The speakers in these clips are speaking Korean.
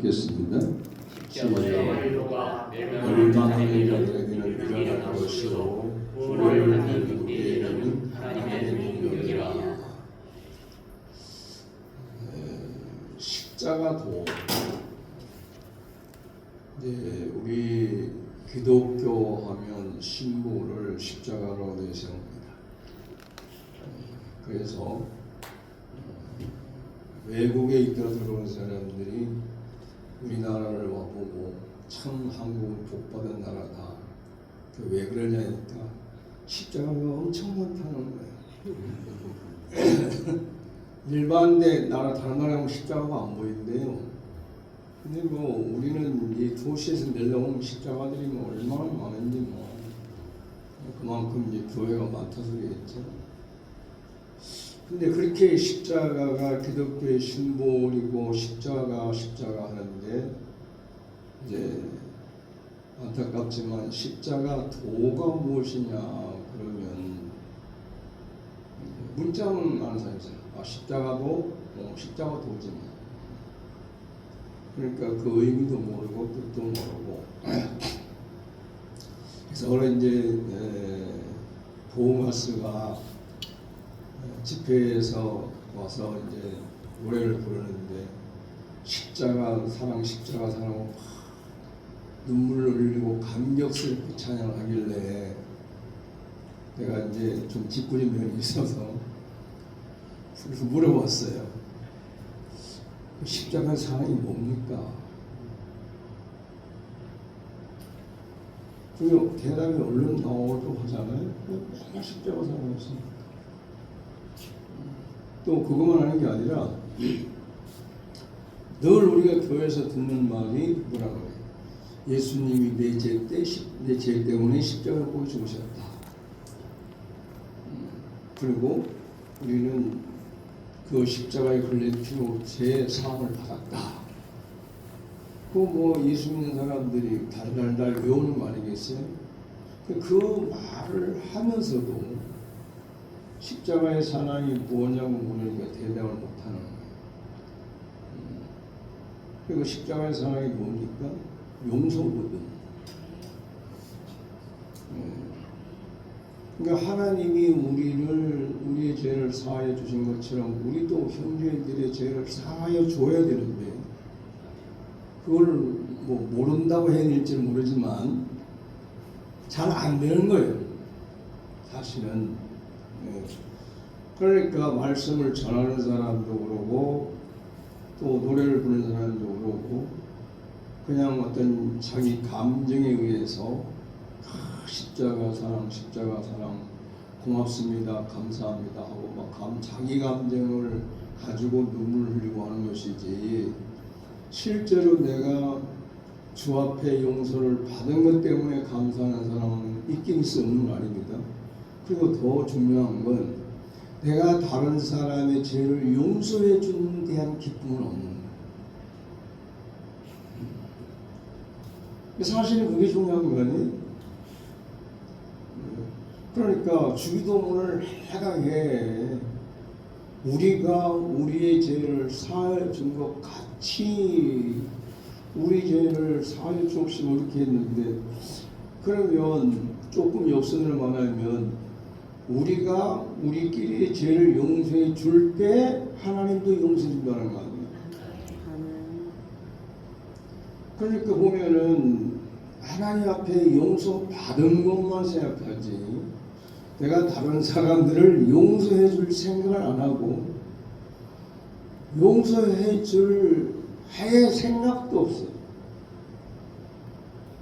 읽겠습니다. 십자가가 멸망하는 자들에게는 미련한 것이요 구원을 받는 우리에게는 하나님의 능력이라. 십자가도 이제 우리 기독교 하면 신부를 십자가로 내세웁니다. 그래서 외국에 있다 들어온 사람들이 우리나라를 와보고 참 한국은 복받은 나라다. 왜 그러냐니까 십자가가 엄청 많다는 거예요. 일반대 나라 다른 나라 가면 십자가가 안 보이는데요. 근데 뭐 우리는 이 도시에서 내려오는 십자가들이 뭐 얼마나 많은지 뭐 그만큼 이제 교회가 많다 소리겠죠. 근데 그렇게 십자가가 기독교의 심볼이고 십자가 하는데 이제 안타깝지만 십자가 도가 무엇이냐 그러면 문자는 아는 사람이 있어요. 십자가도 십자가 도지. 그러니까 그 의미도 모르고 뜻도 모르고 그래서 오늘 이제 보험가스가 집회에서 와서 이제 노래를 부르는데 십자가 사랑 눈물을 흘리고 감격스럽게 찬양을 하길래 내가 이제 좀 뒷구리 면이 있어서 그래서 물어봤어요. 십자가 사랑이 뭡니까? 그 대답이 얼른 나오고 하잖아요. 맨날 십자가 사랑이었습니다. 또 그것만 하는 게 아니라 늘 우리가 교회에서 듣는 말이 뭐라고 해요? 예수님이 내 죄 때문에 십자가를 꼭 죽으셨다. 그리고 우리는 그 십자가에 걸린 피로 죄 사함을 받았다. 그 뭐 예수 믿는 사람들이 달달달 외우는 거 아니겠어요? 그 말을 하면서도 십자가의 사랑이 뭐냐고 물으니까 대답을 못하는 거예요. 그리고 십자가의 사랑이 뭡니까? 용서거든. 그러니까 하나님이 우리의 죄를 사하여 주신 것처럼 우리도 형제들의 죄를 사하여 줘야 되는데 그걸 뭐 모른다고 해야 될지 모르지만 잘 안 되는 거예요. 사실은. 그러니까 말씀을 전하는 사람도 그러고 또 노래를 부르는 사람도 그러고 그냥 어떤 자기 감정에 의해서 십자가 사랑 고맙습니다 감사합니다 하고 막 자기 감정을 가지고 눈물을 흘리고 하는 것이지 실제로 내가 주 앞에 용서를 받은 것 때문에 감사하는 사람은 있긴 있어 없는 거 아닙니다. 그리고 더 중요한 건 내가 다른 사람의 죄를 용서해 주는 데 대한 기쁨은 없는 거예요. 사실은 그게 중요한 거니. 그러니까 주기도문을 해가게 우리가 우리의 죄를 사하여 준 것 같이 우리 죄를 사하여 주옵시고 이렇게 했는데 그러면 조금 역선을 말하면 우리가 우리끼리 죄를 용서해 줄 때 하나님도 용서해 준다는 거 아니에요. 그러니까 보면은 하나님 앞에 용서받은 것만 생각하지 내가 다른 사람들을 용서해 줄 생각을 안 하고 용서해 줄 할 생각도 없어요.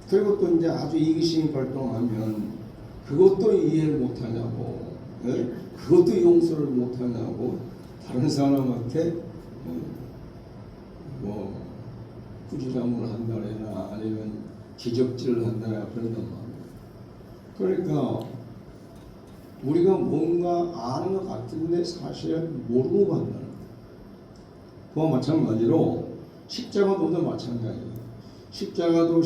그리고 또 이제 아주 이기심이 발동하면 그것도 이해를 못하냐고, 네? 그것도 용서를 못하냐고 다른 사람한테 뭐 꾸지람을 한다거나 아니면 지적질을 한다거나 그런단 말이에요. 그러니까 우리가 뭔가 아는 것 같은데 사실은 모르고 간다는 거예요. 그와 마찬가지로 십자가도도 마찬가지예요. 십자가도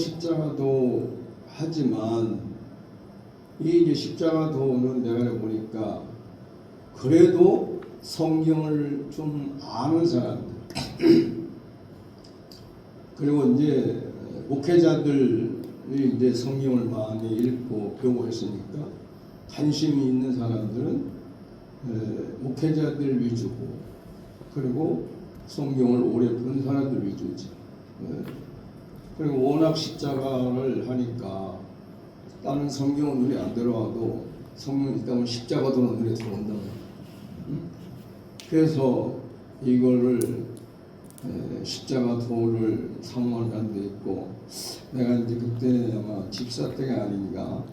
하지만 이 이제 십자가도는 내가 보니까 그래도 성경을 좀 아는 사람들 그리고 이제 목회자들이 이제 성경을 많이 읽고 배우고 했으니까 관심이 있는 사람들은 목회자들 위주고, 그리고 성경을 오래 본 사람들 위주지. 그리고 워낙 십자가를 하니까 다른 성경은 눈에 안 들어와도 성경이 있다면 십자가도 눈에 들어온다. 그래서 이거를 십자가 도를 상원한 데 있고, 내가 이제 그때 아마 집사 때가 아닌가.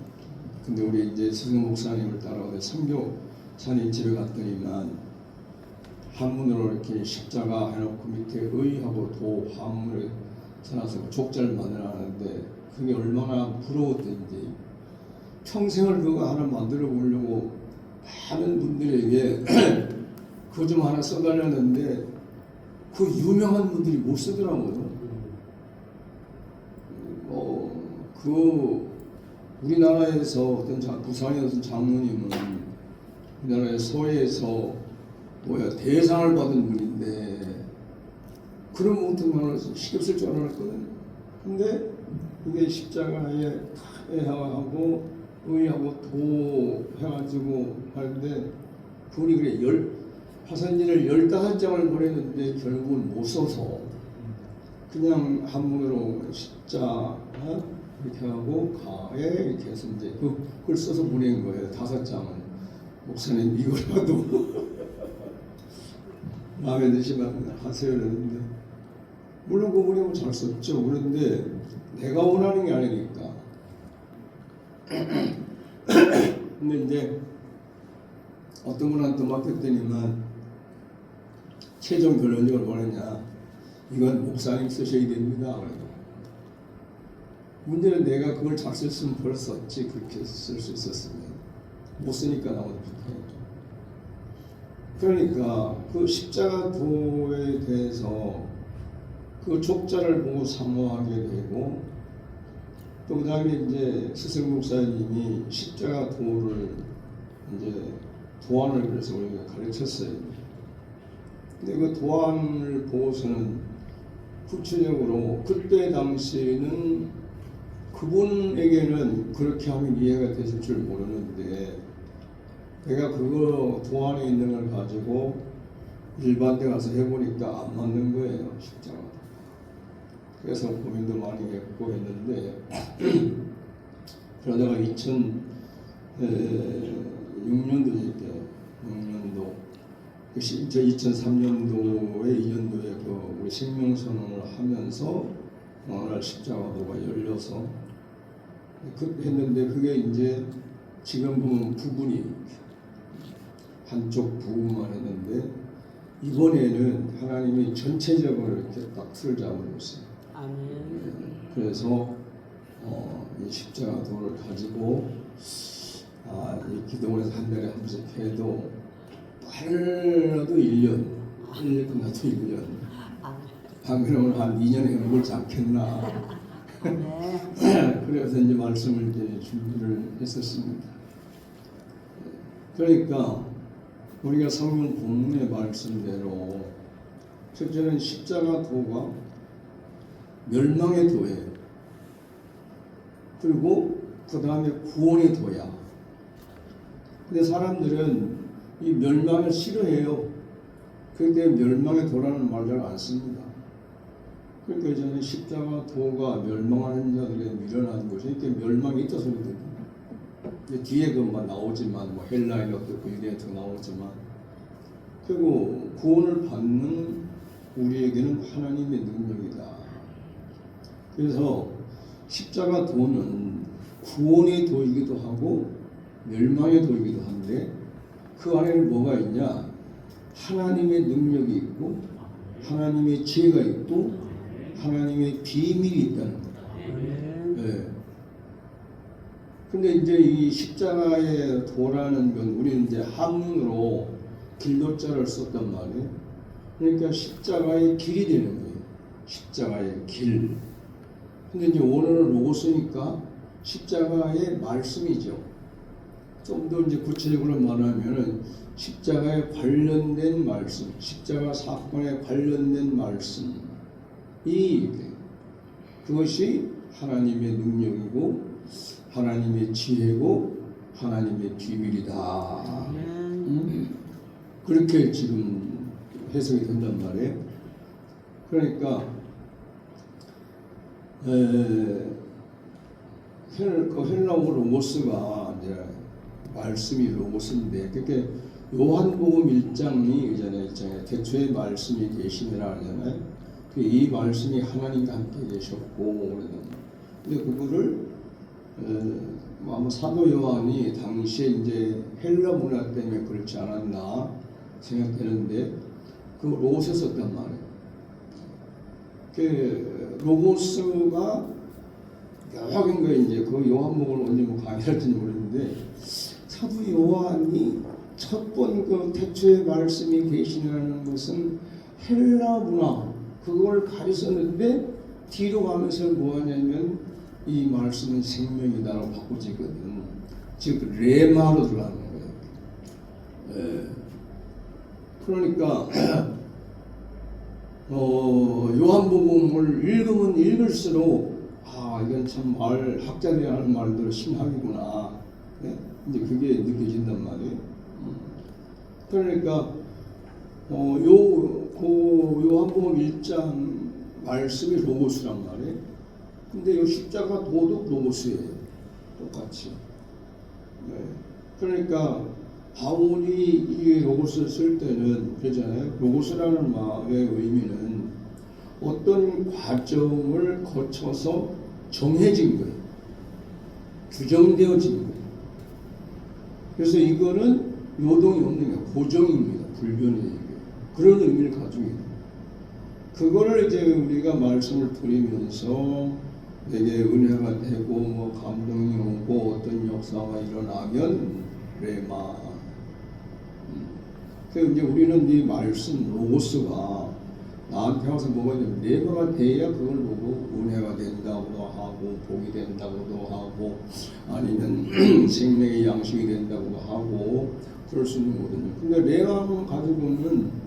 근데 우리 이제 스승 목사님을 따라오는데 선교사님 집에 갔더니만 한문으로 이렇게 십자가 해놓고 밑에 의하고 도 화문을 써놔서 족자를 만들어놨는데 그게 얼마나 부러웠던지, 평생을 그거 하나 만들어 보려고 많은 분들에게 그거 좀 하나 써달라는데 그 유명한 분들이 못 쓰더라고요. 그 우리나라에서 어떤 부산의 어떤 장로님은 우리나라의 서해에서 대상을 받은 분인데 그런 것도 말을 신경 쓸 줄 알았거든요. 근데 이게 십자가에 하고 의하고 도 해가지고 하는데 그분이 그래 화선지를 15장을 보냈는데 결국은 못 써서 그냥 한문으로 십자 이렇게 하고 가에 이렇게 해서 이제 그걸 써서 보낸 거예요. 5장은. 목사님 이거라도 마음에 드시면 하세요 그랬는데, 물론 그분이 잘 썼죠. 그런데 내가 원하는 게 아니니까. 근데 이제 어떤 분한테 맡겼더니만 최종 결론적으로 뭐냐, 이건 목사님 쓰셔야 됩니다. 문제는 내가 그걸 잘 썼으면 벌써 썼지. 그렇게 쓸 수 있었으면 못 쓰니까 나오는 부탁이죠. 그러니까 그 십자가 도에 대해서 그 족자를 보고 사모하게 되고, 또 그다음에 이제 스승 목사님이 십자가 도를 이제 도안을 그래서 우리가 가르쳤어요. 근데 그 도안을 보고서는 구체적으로 그때 당시에는 그분에게는 그렇게 하면 이해가 됐을 줄 모르는데, 내가 그거 도안에 있는 걸 가지고 일반대 가서 해보니까 안 맞는 거예요, 십자가. 그래서 고민도 많이 했고 했는데 그러다가 2006년도 2003년도에 2년도에 그 우리 생명선언을 하면서 어느 날 십자가도가 열려서 했는데, 그게 이제 지금 보면 부분이 한쪽 부분만 했는데 이번에는 하나님이 전체적으로 이렇게 딱 틀을 잡으셨어요. 아멘. 그래서 이 십자가도를 가지고 이 기도원에서 한 달에 한 번씩 해도 빨라도 1년, 빨리 끝나도 1년. 안 그러면 한 2년에 넘을지 않겠나. 그래서 이제 말씀을 이제 준비를 했었습니다. 그러니까 우리가 성경 본문의 말씀대로 첫째는 십자가 도가 멸망의 도예요. 그리고 그 다음에 구원의 도야. 근데 사람들은 이 멸망을 싫어해요. 그런데 멸망의 도라는 말 잘 안 씁니다. 그러니까 저는 십자가 도가 멸망하는 자들에 밀어나는 것이 이렇게 멸망이 있다 소리 들고, 뒤에 그만 나오지만 뭐 헬라인어도 그리스도 나오지만, 그리고 구원을 받는 우리에게는 하나님의 능력이다. 그래서 십자가 도는 구원의 도이기도 하고 멸망의 도이기도 한데, 그 안에는 뭐가 있냐? 하나님의 능력이 있고 하나님의 지혜가 있고 하나님의 비밀이 있다는 거예요. 네. 근데 이제 이 십자가의 도라는 건 우리는 이제 한문으로 길도자를 썼단 말이에요. 그러니까 십자가의 길이 되는 거예요. 십자가의 길. 근데 이제 원어를 로고스니까 십자가의 말씀이죠. 좀 더 이제 구체적으로 말하면은 십자가에 관련된 말씀, 십자가 사건에 관련된 말씀이 그것이 하나님의 능력이고 하나님의 지혜고 하나님의 비밀이다. 그렇게 지금 해석이 된단 말이에요. 그러니까 헬라어 로고스가 이제 말씀이 로고스인데, 그게 요한복음 1장이 있잖아요. 태초에 말씀이 계시니라 하잖아요. 이 말씀이 하나님과 함께 계셨고, 근데 그거를 아마 사도 요한이 당시에 이제 헬라 문화 때문에 그렇지 않았나 생각되는데, 그 로고스에 썼단 말이에요. 그 로고스가 여러 개 이제 그 요한복음을 언제 뭐 강의할지는 모르는데, 사도 요한이 첫 번 그 태초의 말씀이 계시라는 것은 헬라 문화 그걸 가르쳤는데, 뒤로 가면서 뭐하냐면 이 말씀은 생명이다라고 바꾸지거든. 즉 레마로 들어가는 거예요. 그러니까 요한복음을 읽으면 읽을수록 이건 참 학자들이 하는 말대로 신학이구나. 네? 이제 그게 느껴진단 말이에요. 그러니까 요한복음 1장 말씀이 로고스란 말이에요. 근데 요 십자가 도도 로고스예요. 똑같이. 네. 그러니까 바울이 이 로고스를 쓸 때는 그러잖아요. 로고스라는 말의 의미는 어떤 과정을 거쳐서 정해진 거예요. 규정되어진 거예요. 그래서 이거는 요동이 없는 게 고정입니다. 불변이에요. 그런 의미를 가지고 있어요. 그거를 이제 우리가 말씀을 들으면서 내게 은혜가 되고 뭐 감동이 오고 어떤 역사가 일어나면 레마. 그래서 이제 우리는 이 말씀 로고스가 나한테 와서 뭐가 있냐면 레마가 돼야 그걸 보고 은혜가 된다고도 하고 복이 된다고도 하고 아니면 생명의 양식이 된다고도 하고 그럴 수 있는 거거든요. 근데 레마만 가지고는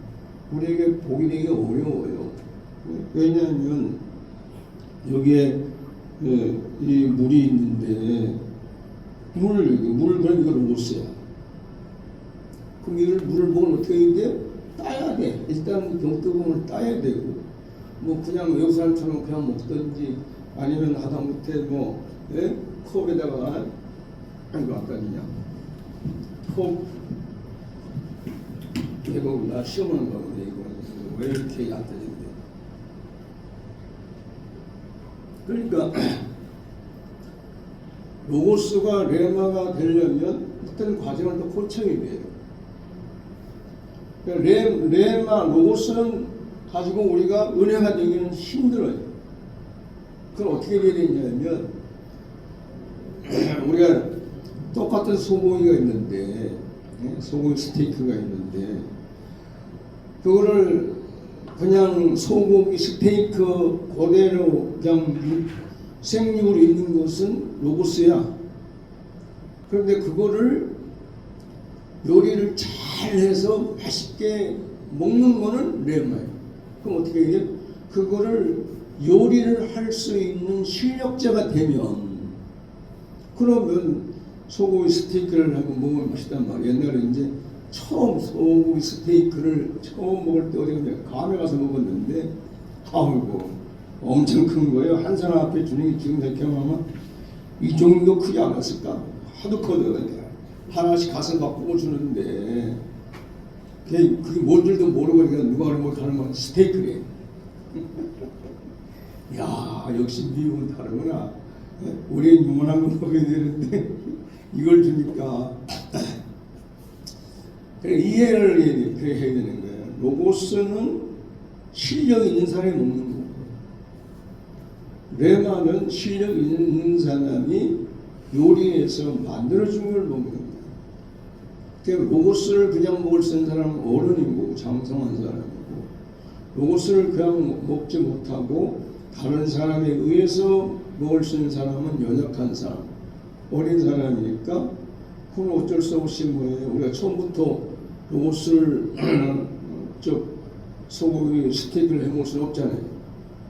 우리에게 복이 되기 어려워요. 왜냐하면 여기에 이 물이 있는데 물 그럼 이거 로고스야. 그럼 이걸 물을 먹으면 어떻게 해야 돼? 따야 돼. 일단 병뚜껑을 따야 되고, 뭐 그냥 외국 사람처럼 그냥 먹든지 아니면 하다못해 뭐 컵에다가 이거 아까 그냥 컵 이거 나 시험하는 거거든요. 이거 왜 이렇게 얕아진대? 그러니까 로고스가 레마가 되려면 어떤 과정을 또 거쳐야 돼요. 레마 로고스는 가지고 우리가 은혜가 되기는 힘들어요. 그럼 어떻게 해야 되냐면 우리가 똑같은 소고기가 있는데 소고기 스테이크가 있는데 그거를 그냥 소고기 스테이크 그대로 그냥 생육으로 있는 것은 로고스야. 그런데 그거를 요리를 잘 해서 맛있게 먹는 거는 레마예요. 그럼 어떻게 해야 돼? 그거를 요리를 할 수 있는 실력자가 되면 그러면 소고기 스테이크를 하고 먹으면 맛있단 말이에요. 옛날에 이제 처음 소고기 스테이크를 처음 먹을 때 어디 감에 가서 먹었는데 아이고 엄청 큰 거예요. 한 사람 앞에 주는 게 지금 생각하면 이 정도 크지 않았을까? 하도 커요. 하나씩 가서 막 구워주는데 그게 뭔 줄도 모르고 그러니까 누가 가는 건 스테이크래. 야 역시 미국은 다르구나. 우리는 유만한 거 먹어야 되는데 이걸 주니까 그래 이해를 해야 되는 거예요. 로고스는 실력 있는 사람이 먹는 거고 레마는 실력 있는 사람이 요리해서 만들어준 걸 먹는 거예요. 로고스를 그냥 먹을 수 있는 사람은 어른이고 장성한 사람이고 로고스를 그냥 먹지 못하고 다른 사람에 의해서 먹을 수 있는 사람은 연약한 사람, 어린 사람이니까 그건 어쩔 수 없이 뭐예요. 우리가 처음부터 로고스를 소고기 스테이크를 해 먹을 수는 없잖아요.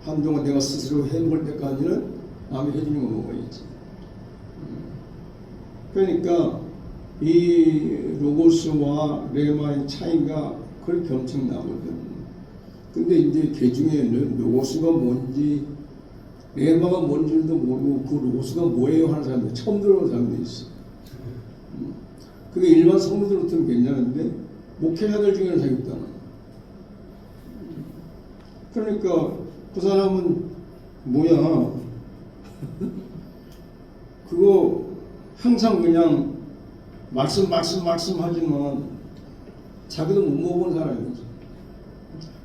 한동안 내가 스스로 해먹을 때까지는 남이 해주는 거 먹어야지. 그러니까 이 로고스와 레마의 차이가 그렇게 엄청나거든. 근데 이제 개 중에는 로고스가 뭔지 레마가 뭔지도 모르고 그 로고스가 뭐예요 하는 사람들 처음 들어보는 사람도 있어. 그게 일반 성도들로부터는 괜찮은데 목회자들 중에는 잘 있다는. 그러니까 그 사람은 뭐야? 그거 항상 그냥 말씀하지만 자기도 못 먹어본 사람이지.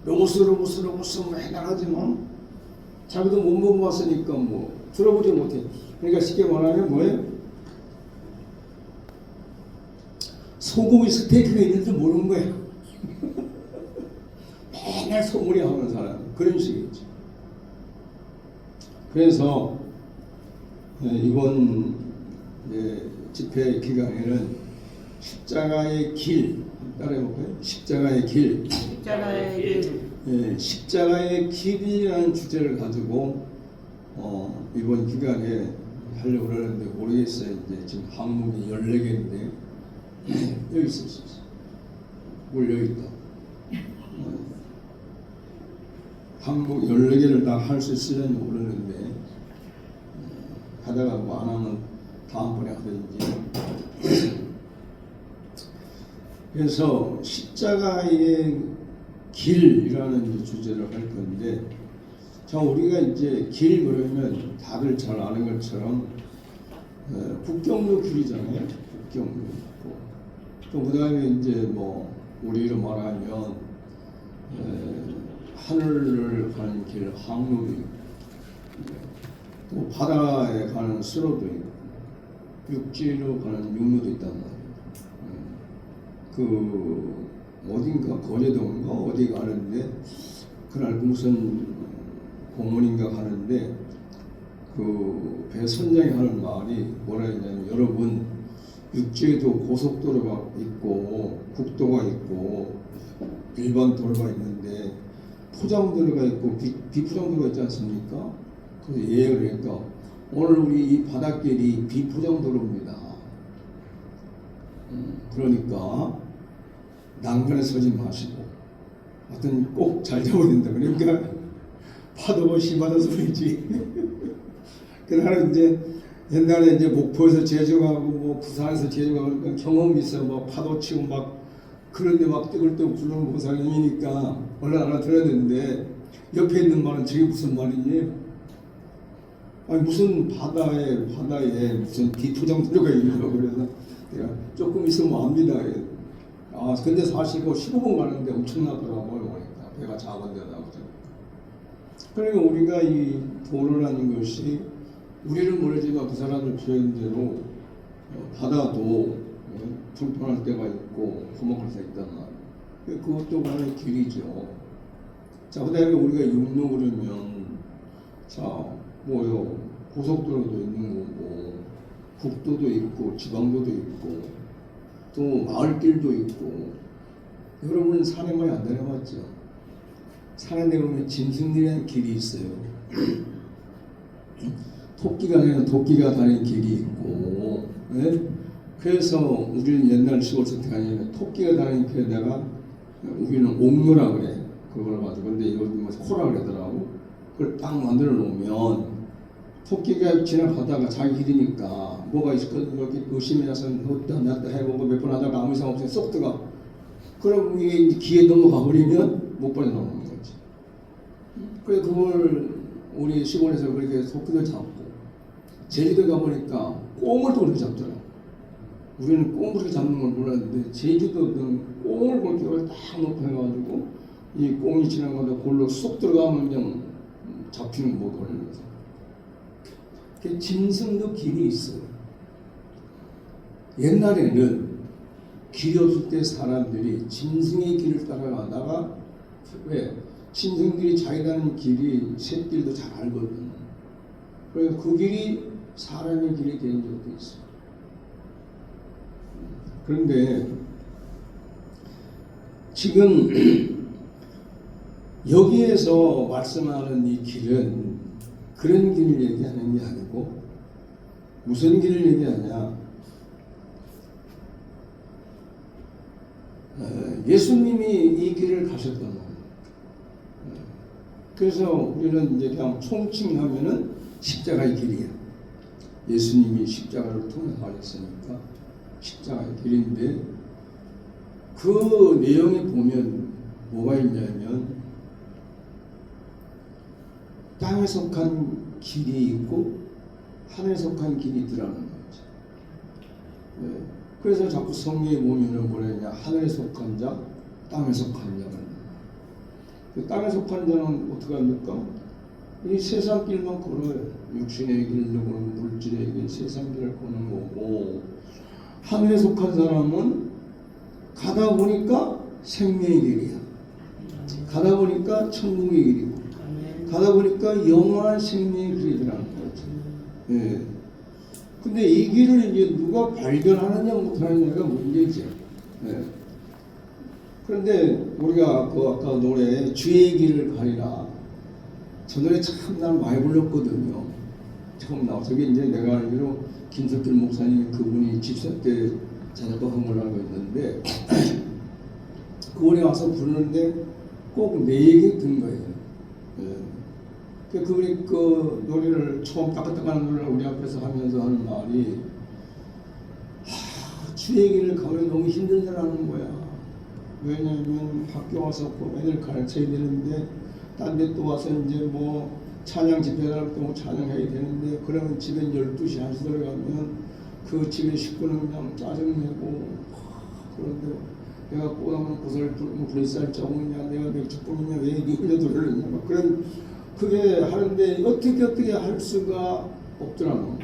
로고스 맨날 하지만 자기도 못 먹어봤으니까 뭐 들어보지 못해. 그러니까 쉽게 말하면 뭐예요? 소고기 스테이크가 있는지 모르는 거야. 맨날 소머리 하는 사람. 그런 식이지. 그래서 이번 집회 기간에는 십자가의 길 따라해볼까요? 십자가의 길. 십자가의 길. 십자가의 길이라는 주제를 가지고 이번 기간에 하려고 그러는데 모르겠어요. 이제 지금 항목이 14개인데 여기 있었어. 여기 있다. 항목 14개를 다 할 수 있으려니 모르는데 하다가 뭐 안 하면 다음번에 하든지. 그래서 십자가의 길이라는 주제를 할 건데, 자 우리가 이제 길 그러면 다들 잘 아는 것처럼 국경도 길이잖아요. 국경도 있고 또 그다음에 이제 뭐 우리로 말하면 하늘을 가는 길 항로도 있고 또 바다에 가는 수로도 있고 육지로 가는 육로도 있단 말이에요. 그 어딘가 거제도인가 어디 가는데 그날 무슨 공원인가 가는데 그 배 선장이 하는 말이 뭐라 했냐면, 여러분 육지에도 고속도로가 있고 국도가 있고 일반 도로가 있는데 포장도로가 있고 비포장도로가 있지 않습니까? 그래서 그러니까 오늘 우리 이 바닷길이 비포장도로입니다. 그러니까 난간에 서지 마시고 하여튼 꼭 잘 잡아야 된다. 그러니까 파도가 심하다 소리지. 그날은 이제 옛날에 이제 목포에서 제주 가고 뭐 부산에서 제주 가고 경험이 있어. 막 파도 치고 막 그런데 막 뜨글뜨글 굴르는 보살님이니까 원래 알아들었는데 옆에 있는 말은 저게 무슨 말이니? 아니 무슨 바다에 무슨 비포장도로가 있냐고. 그래서 내가 조금 있으면 압니다. 아 근데 사실 15분 가는데 엄청나더라고요. 그러니까 배가 작은 데다. 그러니까 우리가 이 도로라는 것이 우리는 모르지만 그 사람들 표현대로 바다도 불편할 때가 있고 험악할 때가 있단 말이에요. 그것도 하나의 길이죠. 자, 그 다음에 우리가 육로 그러면 자 뭐요, 고속도로도 있는 거고 국도도 있고 지방도도 있고 또 마을길도 있고. 여러분 산에 많이 안 내려봤죠? 산에 내려오면 짐승들이라는 길이 있어요. 토끼가 다니는 길이 있고. 네? 그래서 우리는 옛날 시골 선택하면 토끼가 다니는 길에다가 우리는 옥로라 그래. 그걸 가지고. 근데 이거 뭐 코라 그러더라고. 그걸 딱 만들어 놓으면 토끼가 지나가다가 자기 길이니까 뭐가 있을 거 이렇게 의심이 나서 놨다 해보고 몇 번 하다가 아무 이상 없으면 쏙 들어가. 그럼 이게 이제 기에 넘어가 버리면 못 빠져나오는 거지. 그래서 그걸 우리 시골에서 그렇게 토끼를 잡고, 제주도 가보니까 꽁을 또 그렇게 잡더라고. 우리는 꽁을 그렇게 잡는 걸 몰랐는데 제주도는 꽁을 그렇게 딱 높여가지고 이 꽁이 지나가다 골로 쏙 들어가면 그냥 잡히는 못 걸리는 거죠. 짐승도 길이 있어요. 옛날에는 길이 없을 때 사람들이 짐승의 길을 따라가다가, 왜? 짐승들이 자기 가는 길이 새길도 잘 알거든. 그래서 그 길이 사람의 길이 되는 적도 있어. 그런데 지금 여기에서 말씀하는 이 길은 그런 길을 얘기하는 게 아니고 무슨 길을 얘기하냐? 예수님이 이 길을 가셨던 거예요. 그래서 우리는 이제 그냥 총칭하면은 십자가의 길이야. 예수님이 십자가를 통해 가셨으니까 십자가의 길인데 그 내용에 보면 뭐가 있냐면 땅에 속한 길이 있고 하늘에 속한 길이 있더라는 거죠. 네. 그래서 자꾸 성경에 보면은 뭐냐냐 하늘에 속한 자, 땅에 속한 자가 그 땅에 속한 자는 어떻게 합니까? 이 세상 길만 걸어요. 육신의 길로 보는 물질의 길, 세상 길을 거는 거고 하늘에 속한 사람은 가다 보니까 생명의 길이야. 가다 보니까 천국의 길이고 가다 보니까 영원한 생명의 길이라는 거죠. 예. 근데 이 길을 이제 누가 발견하느냐 못하느냐가 문제죠. 예. 그런데 우리가 그 아까 노래 주의 길을 가리라. 저 노래 참 난 많이 불렀거든요. 처음 나와. 저게 이제 내가 알기로 김석길 목사님 그분이 집사 때 자작곡한 걸로 알고 있는데 그분이 와서 부르는데 꼭 내 얘기 든 거예요. 예. 그분이 그 노래를 처음 따끈따끈한 노래를 우리 앞에서 하면서 하는 말이 주의 길을 가면 너무 힘들다라는 거야. 왜냐하면 학교 와서 애들 가르쳐야 되는데 딴 데 또 와서 이제 뭐 찬양 집회를 또 찬양해야 되는데 그러면 집에 12시 1시 들어가면 그 집에 식구는 그냥 짜증내고 그런데 내가 꼬다만 고설 불살 자국이냐 내가 맥주병이냐 왜 니 흘려 들으느냐 막 그런 그게 하는데 어떻게 할 수가 없더라고.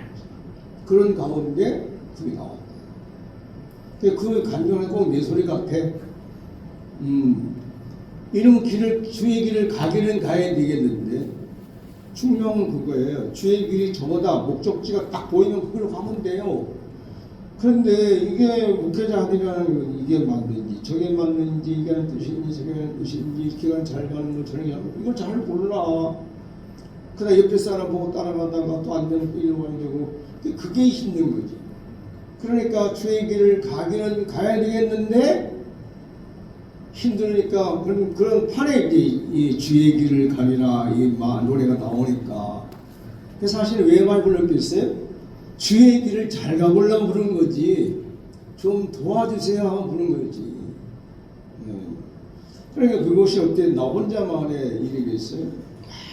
그런 가운데 그게 나왔다. 그 간증은 꼭 내 소리 같아. 이런 길을 주의 길을 가기는 가야 되겠는데 중요한 그거예요. 주의 길이 저거다 목적지가 딱 보이면 그걸로 가면 돼요. 그런데 이게 목회자들이라는 이게 맞는지 저게 맞는지 이게 하는 뜻인지 저게 하는 뜻인지 이렇게 잘 가는 거 저렇게 하는 거 이거 잘 몰라. 그러다 옆에 사람 보고 따라가다가 또 안 되는 이러고 되고 그게 힘든 거지. 그러니까 주의 길을 가기는 가야 되겠는데 힘드니까 그런 판에 이제 이 주의 길을 가리라 이 노래가 나오니까 사실 왜 많이 불렀겠어요? 주의 길을 잘 가보려고 부르는 거지 좀 도와주세요 하고 부르는 거지. 그러니까 그것이 어때 나 혼자만의 일이겠어요?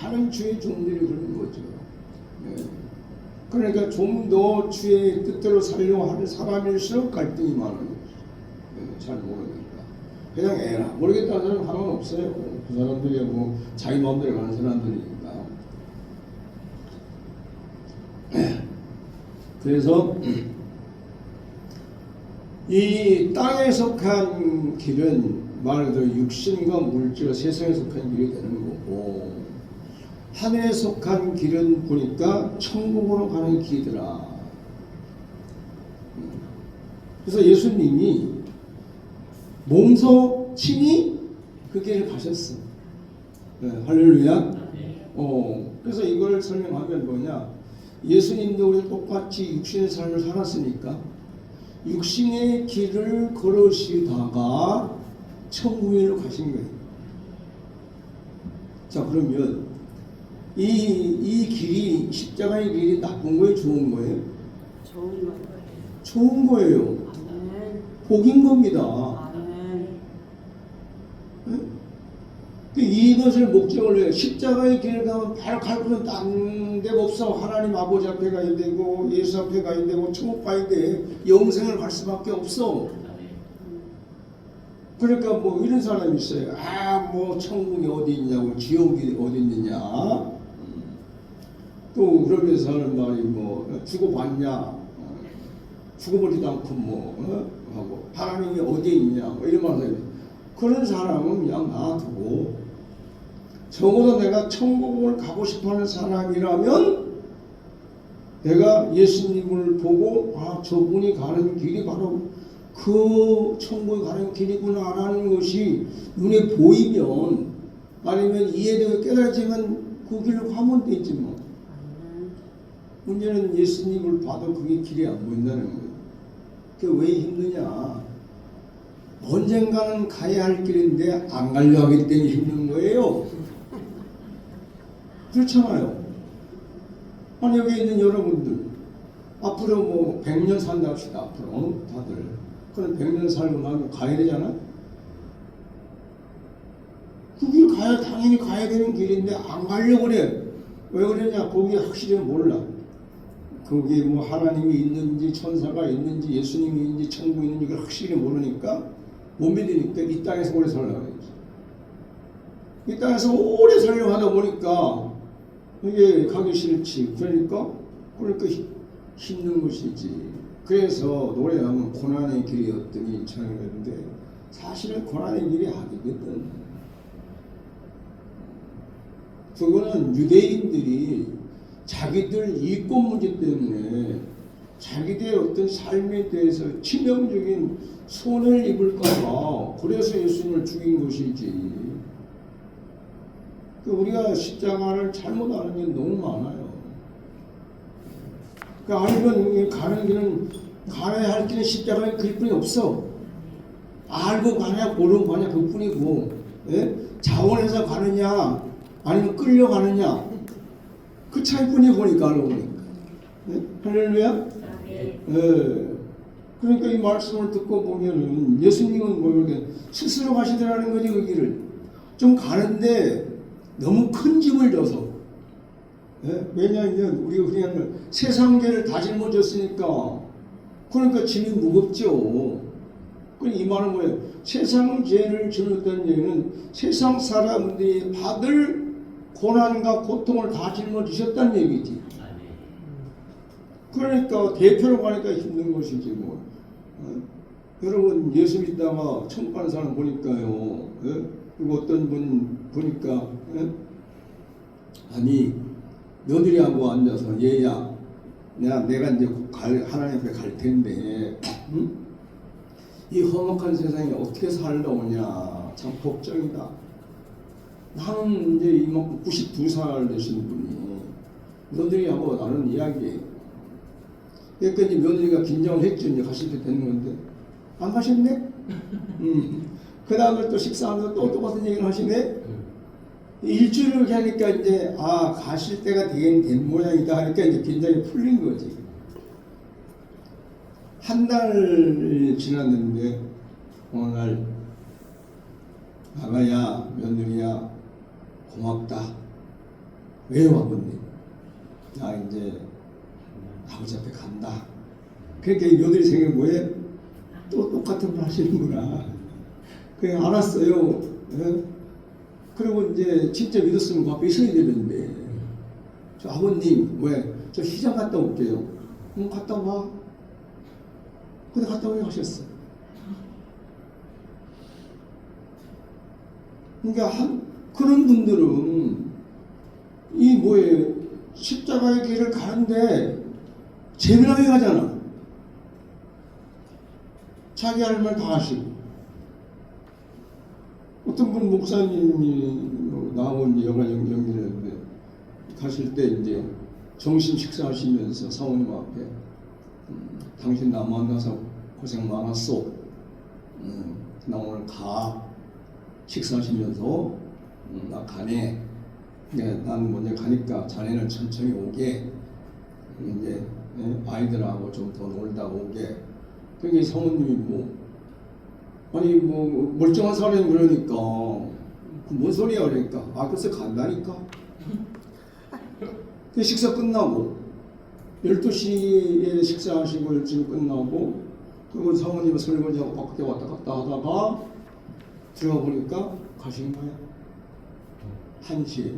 많은 주의 종들이 그러는 거죠. 그러니까 좀 더 주의 뜻대로 살려고 하는 사람일수록 갈등이 많은 거죠. 잘 모르니까. 그냥 애라 모르겠다는 사람은 하나는 없어요. 그 사람들이 뭐 자기 마음대로 가는 사람들이니까. 그래서 이 땅에 속한 길은 말 그대로 육신과 물질, 세상에 속한 길이 되는 거고 하늘에 속한 길은 보니까 천국으로 가는 길이더라. 그래서 예수님이 몸소 친히 그 길을 가셨어. 네, 할렐루야. 그래서 이걸 설명하면 뭐냐? 예수님도 우리 똑같이 육신의 삶을 살았으니까 육신의 길을 걸으시다가 천국으로 가신 거예요. 자, 그러면 이 길이 십자가의 길이 나쁜 거예요, 좋은 거예요? 좋은 거예요. 좋은 거예요. 아멘. 복인 겁니다. 이것을 목적으로 해요. 십자가의 길을 가면 바로 갈 곳은 딴 데가 없어. 하나님 아버지 앞에 가야 되고 예수 앞에 가야 되고 천국 가야 돼. 영생을 갈 수밖에 없어. 그러니까 뭐 이런 사람이 있어요. 뭐 천국이 어디 있냐고 지옥이 어디 있느냐. 또 그러면서 하는 말이 뭐 죽어봤냐. 죽어버리도 않고 뭐 하고 하나님이 어디에 있냐 뭐 이런 말을 해요. 그런 사람은 그냥 놔두고 적어도 내가 천국을 가고 싶어하는 사람이라면 내가 예수님을 보고 저분이 가는 길이 바로 그 천국에 가는 길이구나 하는 것이 눈에 보이면 아니면 이해되고 깨달아지면 그 길로 가면 되지 뭐. 문제는 예수님을 봐도 그게 길이 안 보인다는 거예요. 그게 왜 힘드냐? 언젠가는 가야 할 길인데 안 가려 하기 때문에 힘든 거예요. 그렇잖아요. 아니 여기 있는 여러분들 앞으로 뭐 100년 산다 합시다. 앞으로 다들. 그럼 100년 살고 나면 가야 되잖아. 그 길 가야 당연히 가야 되는 길인데 안 가려고 그래. 왜 그러냐? 거기 확실히 몰라. 거기에 뭐 하나님이 있는지 천사가 있는지 예수님이 있는지 천국이 있는지 그걸 확실히 모르니까 못 믿으니까 이 땅에서 오래 살려고 해야지. 이 땅에서 오래 살려고 하다 보니까 이게 가기 싫지. 그러니까 힘든 것이지. 그래서 노래하면 고난의 길이었더니 찬양했는데 사실은 고난의 길이 아니거든. 그거는 유대인들이 자기들 이권 문제 때문에 자기들의 어떤 삶에 대해서 치명적인 손해를 입을까봐 그래서 예수님을 죽인 것이지. 우리가 십자가를 잘못 아는 게 너무 많아요. 알면 가는 길은 가야 할 길은 십자가에 그뿐이 없어. 알고 가냐 모르고 가냐 그뿐이고, 예? 자원해서 가느냐 아니면 끌려가느냐 그 차이뿐이 보니까 알고 보니까. 예? 할렐루야. 예. 그러니까 이 말씀을 듣고 보면은 예수님은 뭐 이렇게 스스로 가시더라는 거지. 그 길을 좀 가는데 너무 큰 짐을 져서. 예? 왜냐하면 우리가 그냥 세상죄를 다 짊어졌으니까 그러니까 짐이 무겁죠. 이 말은 뭐예요? 세상 죄를 짊어졌다는 얘기는 세상 사람들이 받을 고난과 고통을 다 짊어지셨다는 얘기지. 그러니까 대표로 가니까 힘든 것이지 뭐. 여러분 예수 믿다가 천국 가는 사람 보니까요. 그리고 어떤 분 보니까 아니 며느리하고 앉아서 얘야 내가 이제 하나님 앞에 갈 텐데 이 험악한 세상에 어떻게 살다 오냐 참 걱정이다. 나는 이제 이만큼 92살 되신 분이 며느리하고 나는 이야기해요. 그러니까 이제 며느리가 긴장을 했죠. 이제 가실 때 되는 건데 안 가셨네? 그 다음에 또 식사하면서 또 똑같은 얘기를 하시네? 일주일을 이렇게 하니까 이제 가실 때가 된 모양이다 하니까 이제 긴장이 풀린 거지. 한 달 지났는데 어느 날 아가야 며느리야 고맙다. 왜요 아버님? 나 이제 아버지 앞에 간다. 그러니까 이 며느리 생각이 뭐예요? 또 똑같은 말 하시는구나. 그냥 알았어요. 예? 그리고 이제 진짜 믿었으면 그 앞에 있어야 되는데 저 아버님 왜? 저 시장 갔다 올게요. 갔다 와. 근데 갔다 오게 하셨어. 그러니까 그런 분들은 이 뭐예요? 십자가의 길을 가는데 재미나게 가잖아. 자기 할 말 다 하시고. 어떤 분 목사님이 나하고 이제 영화 연기를 했는데 가실 때 이제 점심 식사하시면서 사모님 앞에 당신 나 만나서 고생 많았어. 나 오늘 가. 식사하시면서 나 가네. 난 먼저 가니까 자네는 천천히 오게. 이제 아이들하고 좀 더 놀다 오게. 그러니까 사모님이 아니 멀쩡한 사람이 그러니까 뭔 소리야 그러니까 그래서 간다니까. 그 식사 끝나고 12시에 식사하시고 일찍 끝나고 그리고 사모님은 설거지하고 밖에 왔다 갔다 하다가 들어가 보니까 가신 거야. 1시에.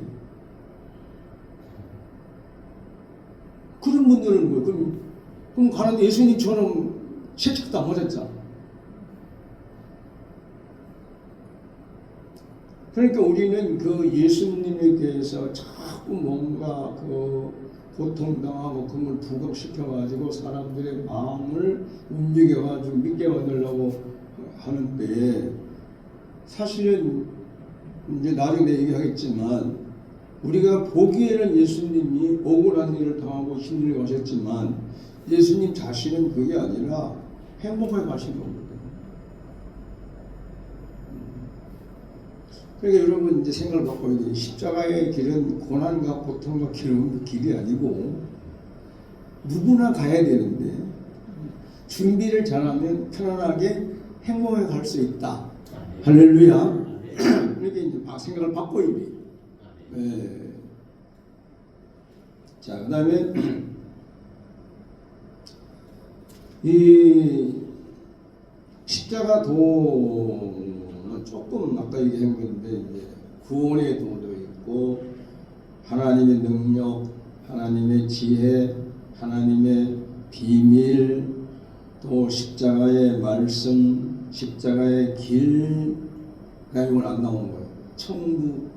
그런 분들은 뭐예요? 그럼 가는데 예수님처럼 채찍도 안 맞았잖아. 그러니까 우리는 그 예수님에 대해서 자꾸 뭔가 고통당하고 그걸 부각시켜가지고 사람들의 마음을 움직여가지고 믿게 만들려고 하는데 사실은 이제 나중에 얘기하겠지만 우리가 보기에는 예수님이 억울한 일을 당하고 힘들게 하셨지만 예수님 자신은 그게 아니라 행복하게 가신 거거든요. 그러니까 여러분 이제 생각을 바꿔야 돼요. 십자가의 길은 고난과 고통과 괴로운 길이 아니고 누구나 가야 되는데 준비를 잘하면 편안하게 행복하게 갈 수 있다. 할렐루야. 그러니까 이제 생각을 바꿔야 돼요. 네. 자, 그 다음에 이 십자가 도는 조금 아까 얘기한 건데 이제 구원의 도도 있고 하나님의 능력, 하나님의 지혜, 하나님의 비밀, 또 십자가의 말씀, 십자가의 길, 이건 안 나오는 거예요. 천국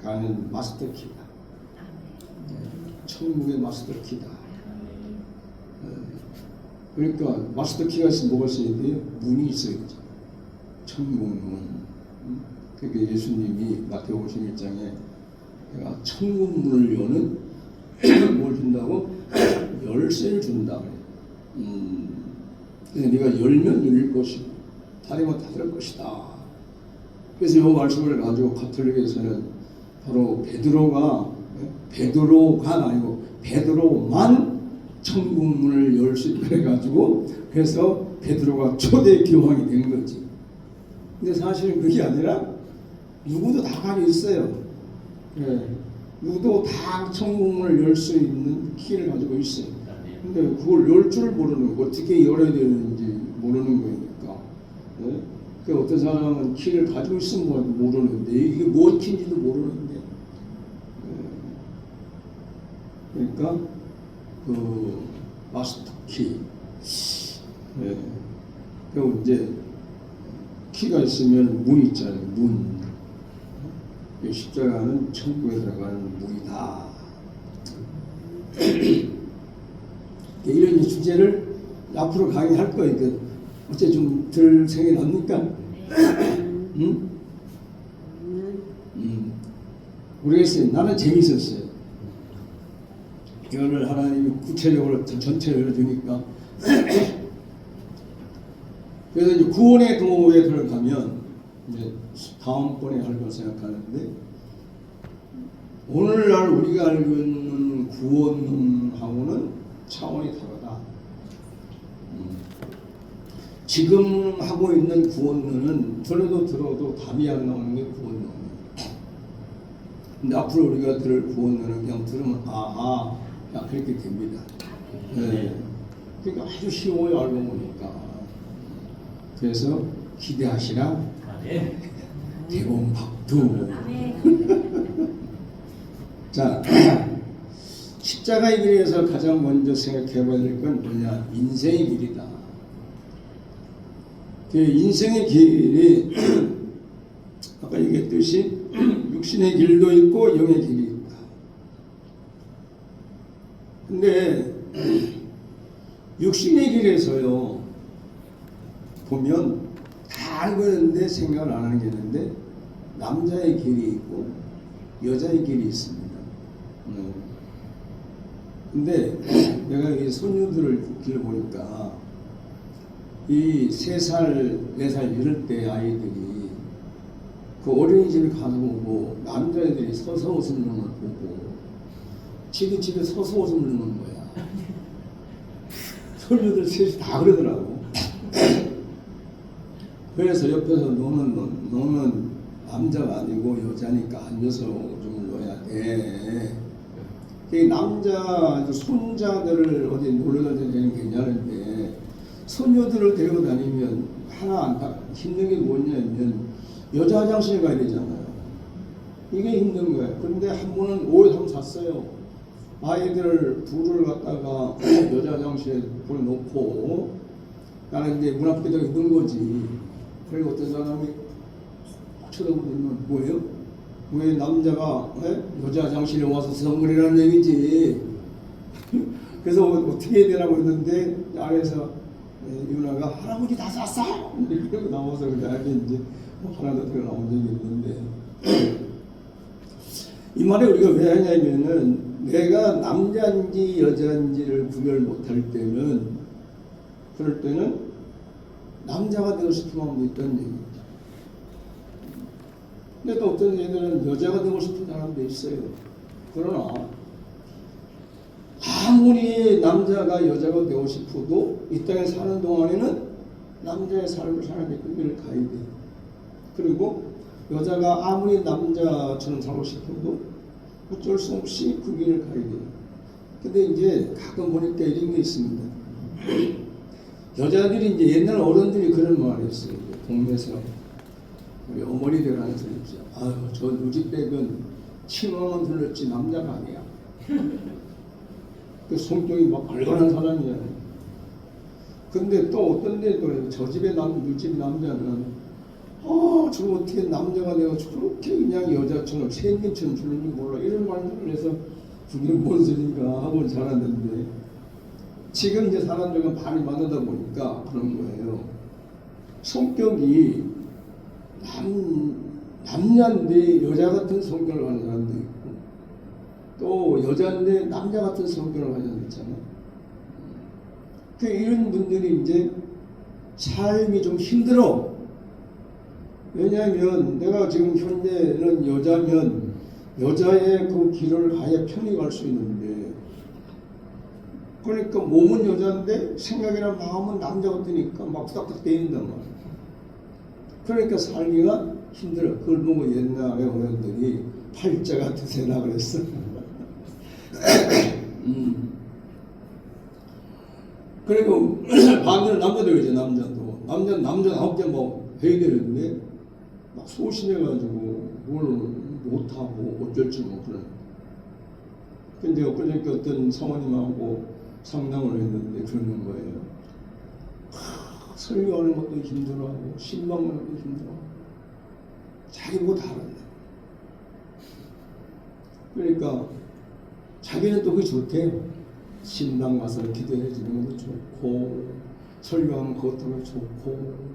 가는 마스터키다. 천국의 마스터키다. 그러니까 마스터키가 있으면 뭐가 있어야 돼요? 문이 있어야죠. 천국 문. 그러니까 예수님이 마태복음 11장에 내가 천국 문을 여는 뭘 준다고? 열쇠를 준다. 그래서 네가 열면 열릴 것이고 닫으면 닫을 것이다. 그래서 이 말씀을 가지고 가톨릭에서는 바로 베드로가 아니고 베드로만 천국 문을 열 수 있다 해가지고 그래서 베드로가 초대 교황이 된 거지. 근데 사실은 그게 아니라 누구도 다 가지고 있어요. 네. 누구도 다 천국 문을 열 수 있는 키를 가지고 있어요. 근데 그걸 열 줄 모르는 거, 어떻게 열어야 되는지 모르는 거니까. 네? 그 어떤 사람은 키를 가지고 있으면 모르는데 이게 무엇 키인지도 모르는데. 네. 그러니까 그 마스터 키. 네. 그리고 이제 키가 있으면 문 있잖아요. 문. 십자가는 천국에 들어가는 문이다. 이런 주제를 앞으로 강의할 거예요. 어째 좀 덜 생각이 납니까? 응? 모르겠어요. 나는 재밌었어요. 이거를 하나님이 구체적으로 전체를 열어주니까. 그래서 이제 구원의 도에 들어가면 이제 다음번에 할 걸 생각하는데 오늘날 우리가 알고 있는 구원론하고는 차원이 다르다. 지금 하고 있는 구원론은 들어도 답이 안 나오는 게 구원론이에요. 근데 앞으로 우리가 들을 구원론은 그냥 들으면 아하 그렇게 됩니다. 네. 그러니까 아주 쉬워요. 알고 보니까. 그래서 기대하시라. 대공박두. 자, 십자가의 길에서 가장 먼저 생각해봐야 될 건 뭐냐? 인생의 길이다. 그 인생의 길이 아까 얘기했듯이 육신의 길도 있고 영의 길이 있다. 근데 육신의 길에서요 보면 다 알고 있는데 생각을 안 하는 게 있는데 남자의 길이 있고 여자의 길이 있습니다. 근데 내가 이 손녀들을 길러보니까 이 3살, 4살 이럴 때 아이들이 그 어린이집에 가서 보고 남자애들이 서서 웃는 걸 보고 집에 서서 웃는 거야. 손녀들 셋이 다 그러더라고. 그래서 옆에서 너는 남자가 아니고 여자니까 앉아서 좀 넣어야 돼. 이 남자 손자들을 어디 놀러 다니는 괜찮은데 손녀들을 데리고 다니면 하나 힘든 게 뭐냐면 여자 화장실 가야 되잖아요. 이게 힘든 거예요. 그런데 한 번은 옷 샀어요. 아이들 둘을 갖다가 여자 화장실에 보내놓고 나는 이제 문 앞에다 있는 거지. 그리고 어떤 사람이 쳐다보면 뭐예요? 왜 남자가 여자 화장실에 와서 선물이라는 얘기지. 그래서 어떻게 해야 되라고 했는데 안에서 유나가 할아버지 다 샀어? 이러고 나와서 그냥 이제 하나 더 들어 나온 적이 있는데 이 말을 우리가 왜 하냐면은 내가 남자인지 여자인지를 구별 못할 때는 그럴 때는 남자가 되고 싶은 마음도 있다는 얘기죠. 근데 또 어떤 애들은 여자가 되고 싶은 사람도 있어요. 그러나 아무리 남자가 여자가 되고 싶어도 이 땅에 사는 동안에는 남자의 삶을 살아야 그 길을 가야 돼요. 그리고 여자가 아무리 남자처럼 살고 싶어도 어쩔 수 없이 그 길을 가야 돼요. 근데 이제 가끔 보니까 이런 게 있습니다. 여자들이 이제 옛날 어른들이 그런 말을 했어요. 동네에서 우리 어머니들 하는 소리 있죠. 아유, 저 누지백은 치마만 들렸지 남자가 아니야. 그 성격이 막 발랄한 사람이야. 근데 또 어떤 데도 저 집의 누집 남자는 저 어떻게 남자가 내가 저렇게 그냥 여자처럼 새님처럼 주는 줄 몰라 이런 말들을 해서 그게 뭔 소리인가 하고 자랐는데 지금 이제 사람들과 많이 만나다 보니까 그런 거예요. 성격이 남자인데 여자 같은 성격을 가진 사람도 있고 또 여자인데 남자 같은 성격을 가진 사람도 있잖아요. 그 이런 분들이 이제 삶이 좀 힘들어. 왜냐하면 내가 지금 현재는 여자면 여자의 그 길을 가야 편히 갈 수 있는데 그러니까 몸은 여자인데 생각이나 마음은 남자 같으니까 막 후닥닥 때린단 말이야. 그러니까 살기가 힘들어. 그걸 보고 옛날에 어른들이 팔자가 드세나 그랬어. 그리고 반대로 남자도 이제 남자는 남자 9개 뭐 해야 되는데 막 소심해가지고 뭘 못하고 어쩔 줄 모르는. 근데 엊그저께 어떤 사모님하고 상담을 했는데 그러는 거예요. 설교하는 것도 힘들어하고 신방하는 것도 힘들어하고 자기 보고 다른다. 그러니까 자기는 또 그게 좋대요. 신당 가서 기도해 주는 것도 좋고 설교하면 그것도 좋고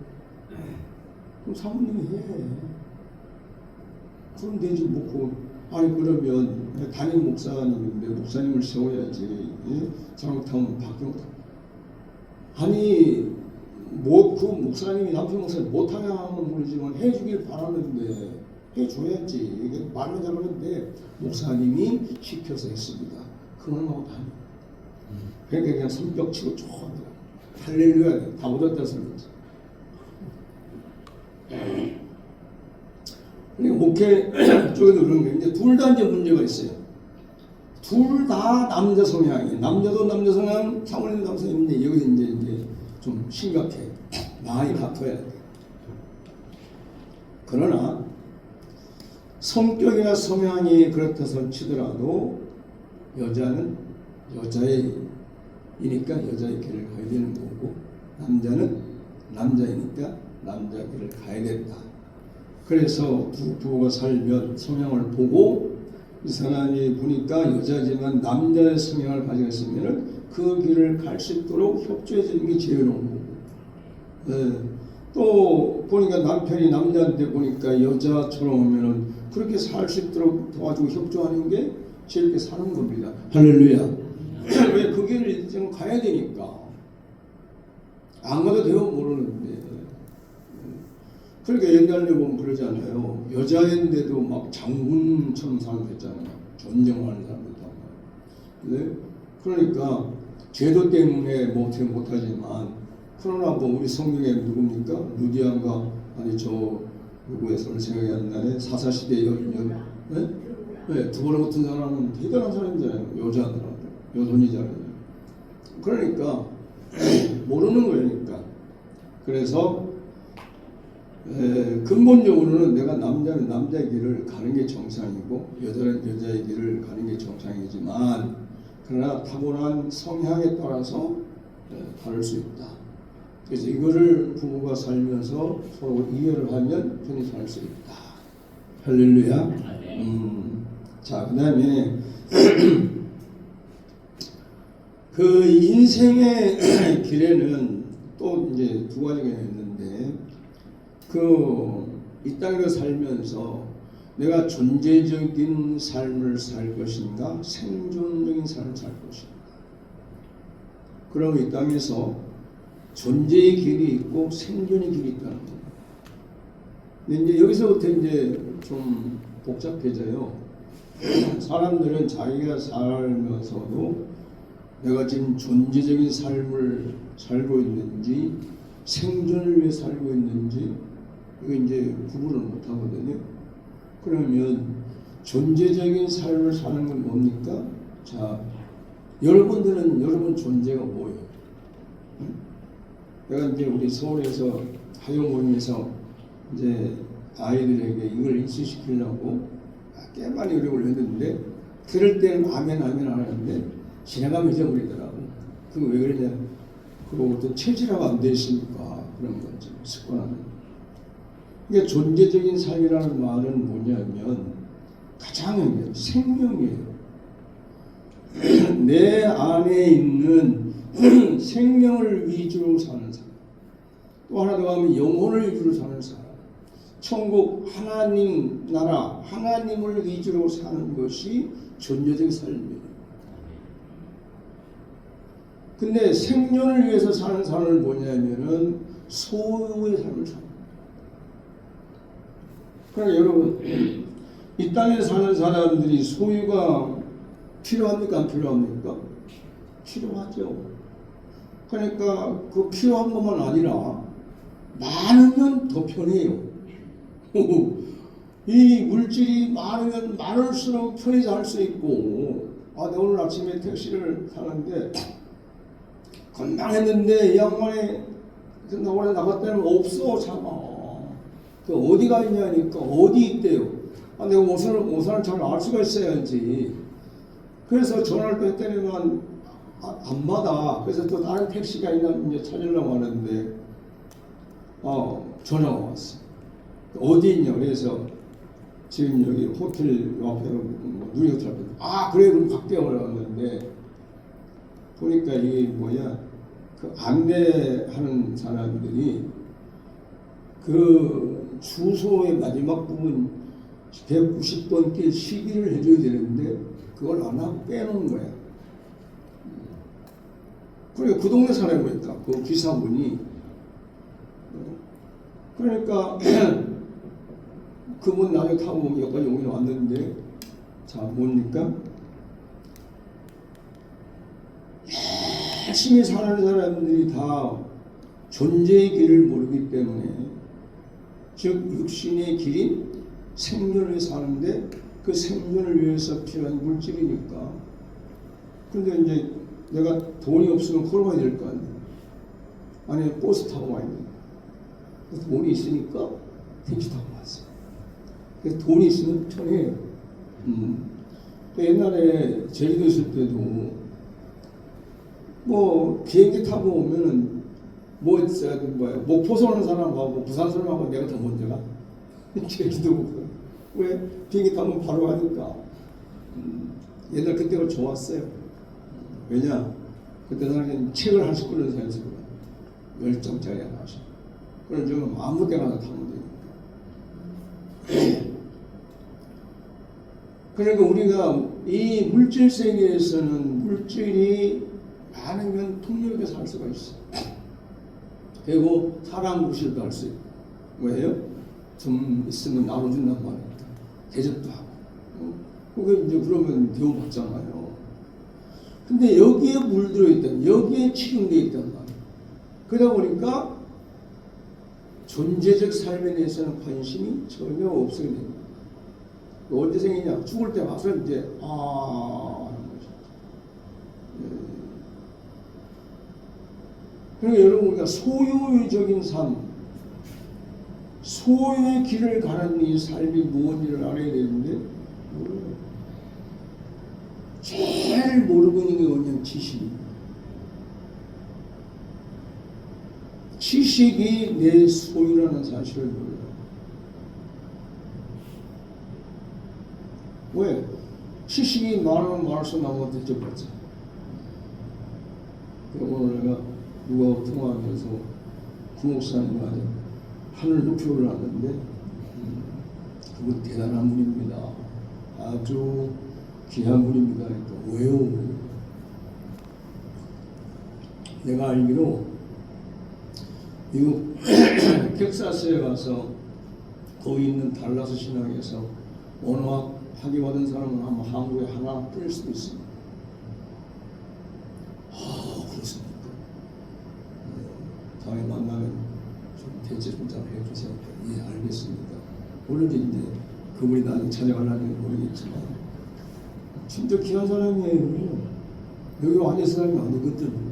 그럼 사모님이 해. 그럼 되지 뭐 아니 그러면 담임 목사님인데 목사님을 세워야지. 예? 잘못하면 바뀌어. 아니 뭐 그 목사님이 남편 목사님 못하게 하면 모르지만 해주길 바라는데 해줘야지. 이게 말로 잘하는데 목사님이 시켜서 했습니다. 그만하고 다니. 그러니까 그냥 손뼉 치고 좋아하더라. 할렐루야. 다 얻었다 소리지. 그러니까 목회 쪽에도 그런 게 이제 둘 다 이제 문제가 있어요. 둘 다 남자 성향이 남자도 남자 성향, 사모님도 남자 성향인데 여기 이제 좀 심각해. 많이 갖춰야 돼. 그러나 성격이나 성향이 그렇다서 치더라도 여자는 여자이니까 여자의 길을 가야 되는 거고 남자는 남자이니까 남자 길을 가야 된다. 그래서 부부가 살면 성향을 보고 이 사람이 보니까 여자지만 남자의 성향을 가지고 있으면 그 길을 갈 수 있도록 협조해 주는 게 제일 좋은 거고. 네. 또 보니까 남편이 남자인데 보니까 여자처럼 오면은 그렇게 살 수 있도록 도와주고 협조하는 게 제일 사는 겁니다. 할렐루야. 왜 그 길을 지금 가야 되니까 안 가도 되면 모르는데. 그러니까 옛날에 보면 그러잖아요. 여자인데도 막 장군처럼 사는 데 있잖아요. 전쟁하는 사람도 있단 말이에요. 네? 그러니까 제도 때문에 못하지만 그러나 뭐 우리 성경에 누굽니까? 루디안가 아니 저 누구의 소리 생각이 안 나네. 사사시대 네? 두보라 같은 사람은 대단한 사람이잖아요. 여선이잖아요. 그러니까 모르는 거니까. 그래서 근본적으로는 내가 남자는 남자의 길을 가는 게 정상이고 여자는 여자의 길을 가는 게 정상이지만 그러나 타고난 성향에 따라서 다를 수 있다. 그래서 이거를 부부가 살면서 서로 이해를 하면 편히 살 수 있다. 할렐루야. 자, 그 다음에 그 인생의 길에는 또 이제 두 가지가 있는데 이 땅에서 살면서 내가 존재적인 삶을 살 것인가 생존적인 삶을 살 것인가. 그럼 이 땅에서 존재의 길이 있고 생존의 길이 있다는 겁니다. 근데 이제 여기서부터 이제 좀 복잡해져요. 사람들은 자기가 살면서도 내가 지금 존재적인 삶을 살고 있는지 생존을 위해 살고 있는지 이거 이제 구분을 못 하거든요. 그러면 존재적인 삶을 사는 건 뭡니까? 자, 여러분들은 여러분 존재가 뭐예요? 응? 내가 이제 우리 서울에서 하용 모임에서 이제 아이들에게 이걸 인식시키려고 꽤 많이 노력을 했는데 들을 때는 아멘 아멘 안 하는데 지나가면 잊어버리더라고. 그거 왜 그러냐? 그리고 또 체질화가 안 돼 있으니까 그런 거지, 습관하는. 이게 존재적인 삶이라는 말은 뭐냐면 가장 생명이에요. 내 안에 있는 생명을 위주로 사는 사람. 또 하나 더 하면 영혼을 위주로 사는 사람. 천국 하나님 나라 하나님을 위주로 사는 것이 존재적인 삶이에요. 근데 생존을 위해서 사는 삶은 뭐냐면은 소유의 삶을 삽니다. 그러니까 여러분 이 땅에 사는 사람들이 소유가 필요합니까? 안 필요합니까? 필요하죠. 그러니까 그 필요한 것만 아니라 많으면 더 편해요. 이 물질이 많으면 많을수록 편해서 할 수 있고, 아, 내가 오늘 아침에 택시를 타는데 건강했는데 이 양반이 나 원래 나갔다는 없어 차가. 그 어디가 있냐니까 어디 있대요. 아, 내가 우선을 잘 알 수가 있어야지. 그래서 전화를 했더니만 안 받아. 그래서 또 다른 택시가 있나 이제 찾으려고 하는데 전화가 왔어. 어디 있냐? 그래서 지금 여기 호텔 앞에 누리 호텔 앞에. 아, 그래 그럼 갈게 올라왔는데 보니까 이 뭐야 그 안내하는 사람들이 그 주소의 마지막 부분 190번 길 시기를 해줘야 되는데 그걸 안 하고 빼놓은 거야. 그러니까 그 동네 사람이니까 그 기사분이 그러니까 그분 나중에 타고 여기까지 오긴 왔는데 자 뭡니까? 열심히 사는 사람들이 다 존재의 길을 모르기 때문에 즉 육신의 길인 생존을 사는데 그 생존을 위해서 필요한 물질이니까. 근데 이제 내가 돈이 없으면 걸어가야 될 거 아니야. 아니 버스 타고 와야 돼. 돈이 있으니까 택시 타고 왔어. 그래서 돈이 있으면 편해요. 또 옛날에 제주도 있을 때도 뭐 비행기 타고 오면은 뭐 뭐야 목포서 오는 사람하고 부산 사람하고 내가 더 먼저 가. 제주도보다. 왜? 비행기 타면 바로 가니까. 옛날 그때가 좋았어요. 왜냐? 그때 당시엔 책을 하나씩 끌는 사람이 10장짜리 하나씩. 그럼 지금 아무 때나 타면 되니까. 그러니까 우리가 이 물질 세계에서는 물질이 많으면 풍요롭게 살 수가 있어. 그리고 사람 구실도 할 수 있고. 왜요? 좀 있으면 나눠준단 말이야. 대접도 하고. 그게 이제 그러면 대우 받잖아요. 근데 여기에 물들어 있단, 여기에 취급되어 있단 말이야. 그러다 보니까 존재적 삶에 대해서는 관심이 전혀 없어야 됩니다. 언제 생기냐? 죽을 때 와서 이제 하는 거죠. 그러니까 여러분 우리가 소유적인 삶, 소유의 길을 가는 이 삶이 무엇인지를 알아야 되는데 제일 모르고 있는 게 뭐냐면 지식입니다. 지식이 내 소유라는 사실을 몰라요. 왜? 지식이 많으면 많을수록 나보다 대접받잖아. 오늘 내가 누가 통화하면서 구목사님한테 하늘 높이 올라왔는데 그분 대단한 분입니다. 아주 귀한 분입니다. 왜요? 내가 알기로 미국 텍사스에 가서 거기 있는 달라스 신학에서 언어학 학위 받은 사람은 아마 한국에 하나 뿐일 수도 있습니다. 그렇습니까? 다음에 만나면 좀 대체 좀 잘 해주세요. 예, 알겠습니다. 물론 이제 그분이 나중에 찾아가려면 모르겠지만 진짜 귀한 사람이에요. 여기 앉은 사람이 아니거든.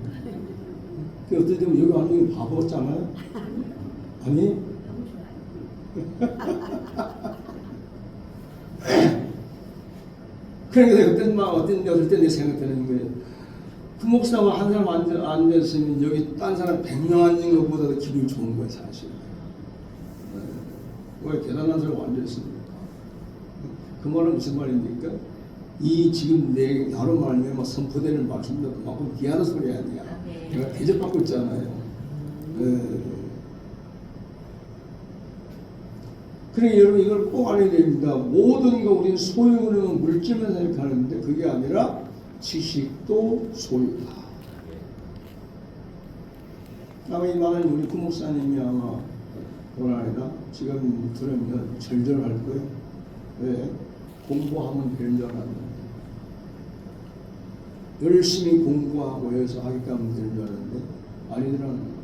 그 어떻게 되면 여기 앉은 게 바보 같잖아요. 아니? 그러니까 내가 그때 막 어떤 내 생각되는 거예요. 그 목사가 한 사람 앉았으면 여기 딴 사람 100명 앉은 것보다도 기분이 좋은 거예요, 사실. 왜 대단한 사람 앉아있습니까? 그 말은 무슨 말입니까? 이 지금 나로 말하면 선포되는 말씀도 그만큼 귀하다 소리 아니야. 내가 대접받고 있잖아요. 그러니까 여러분 이걸 꼭 알아야 됩니다. 모든 거 우리는 소유는 물질만 생각하는데 그게 아니라 지식도 소유다. 아마 이 말은 우리 구 목사님이 아마 뭐라해나 지금 들으면 절절할 거예요. 왜? 공부하면 되는 줄 알았는데 열심히 공부하고 해서 하니까 하면 되는 줄 알았는데 아니더라는 거죠.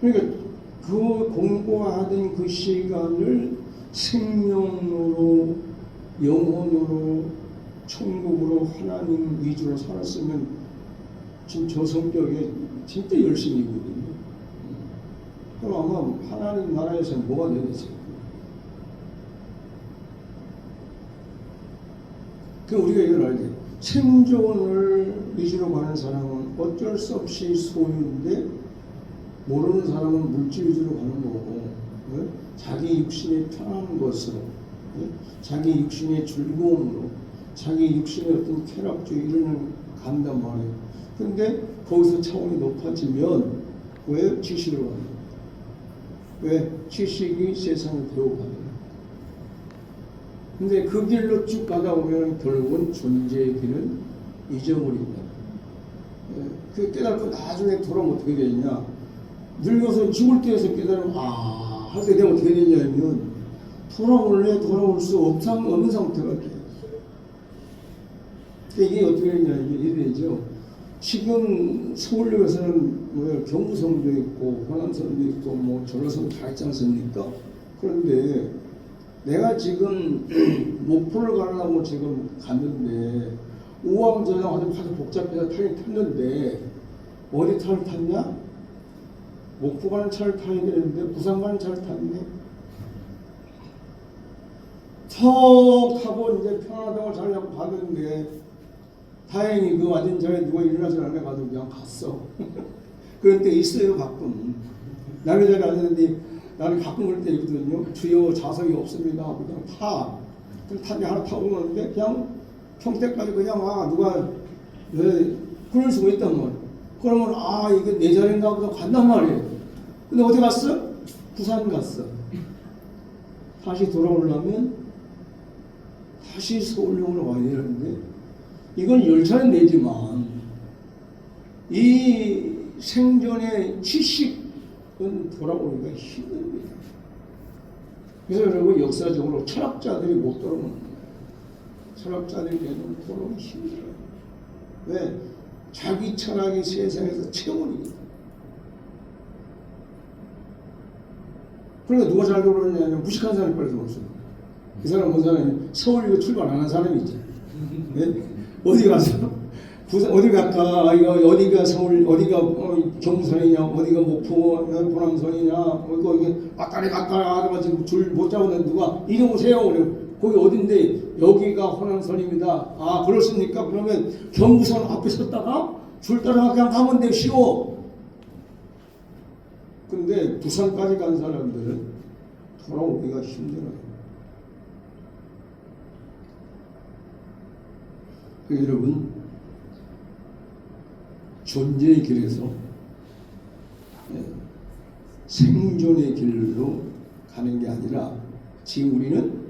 그러니까 그 공부하던 그 시간을 생명으로 영혼으로 천국으로 하나님 위주로 살았으면 지금 저 성격에 진짜 열심히 있거든요. 그럼 아마 하나님 나라에서 뭐가 되겠어요? 그 우리가 이걸 알게 돼요. 생존을 위주로 가는 사람은 어쩔 수 없이 소유인데 모르는 사람은 물질 위주로 가는 거고 자기 육신의 편한 것으로 자기 육신의 즐거움으로 자기 육신의 어떤 쾌락주의 이런 간단 말이에요. 근데 거기서 차원이 높아지면 왜 지식으로 가는 거예요? 왜? 지식이 세상을 배워가는 거예요. 근데 그 길로 쭉 가다 보면 결국은 존재의 길은 잊어버린다. 그 깨닫고 나중에 돌아오면 어떻게 되냐? 늙어서 죽을 때에서 깨달으면 할 때 되면 어떻게 되냐면 돌아올 수 없는 상태가 돼요. 이게 어떻게 되냐 이게 되죠. 지금 서울역에서는 경부선도 있고 호남선도 있고 뭐 전라선도 다 있지 않습니까? 그런데 내가 지금 목포를 가려고 지금 갔는데 우왕좌왕 아주 복잡해서 타긴 탔는데 어디 차를 탔냐? 목포 가는 차를 타야 되는데 부산 가는 차를 탔네. 턱 타고 이제 편하다고 자려고 가는데 다행히 그 앉은 자리에 누가 일어나지 않아 가지고 그냥 갔어. 그런 때 있어요 가끔. 남의 자리에 앉았는데 나는 가끔 그럴 때 있거든요. 주여 좌석이 없습니다. 그냥 타. 그럼 타게 하나 타고 오는데 그냥 평택까지 그냥 누가 그럴 수가 있단 말이야. 그러면 이게 내 자리인가 보다 간단 말이에요. 근데 어디 갔어? 부산 갔어. 다시 돌아오려면 다시 서울역으로 와야 되는데 이건 열차는 내지만 이 생존의 지식은 돌아오기가 힘듭니다. 그래서 여러분 역사적으로 철학자들이 못 돌아오는 거예요. 철학자들이 돌아오기 힘들어요. 왜? 자기 철학이 세상에서 체온이거든. 그러니까 누가 잘 돌아오느냐면 무식한 사람이 빨리 돌아오죠. 그 사람 뭔 사람이 서울역에 출발 안 한 사람이지. 네? 어디 가서 부산 어디 갈까? 어디가 서울 어디가 경부선이냐? 어디가 목포 호남선이냐? 거기 왔다리 갔다리 하다가 줄 못 잡으면 누가 이름 오세요. 그래. 거기 어딘데? 여기가 호남선입니다. 그렇습니까? 그러면 경부선 앞에 섰다가 줄 따라 그냥 가면 돼. 쉬워. 근데 부산까지 간 사람들은 돌아오기가 힘들어요. 여러분 존재의 길에서 생존의 길로 가는 게 아니라 지금 우리는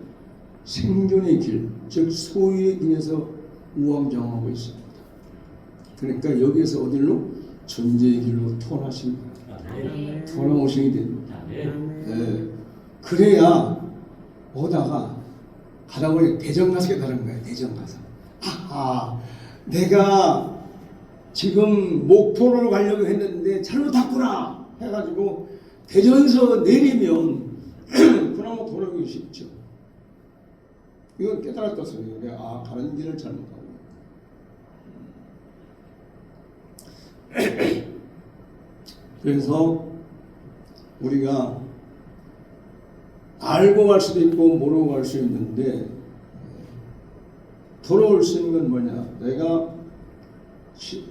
생존의 길, 즉 소유의 길에서 우왕좌왕하고 있습니다. 그러니까 여기에서 어디로? 존재의 길로 통하십니다. 돌아오시게 됩니다. 네. 그래야 오다가 가다 보니 대전 가서 깨달은 거예요. 대전 가서. 아하, 내가 지금 목포를 가려고 했는데 잘못 탔구나 해가지고 대전서 내리면 그나마 돌아오기 쉽죠. 이건 깨달았다 소리예요. 내가 가는 길을 잘못 가고. 그래서 우리가 알고 갈 수도 있고 모르고 갈 수 있는데 돌아올 수 있는 건 뭐냐? 내가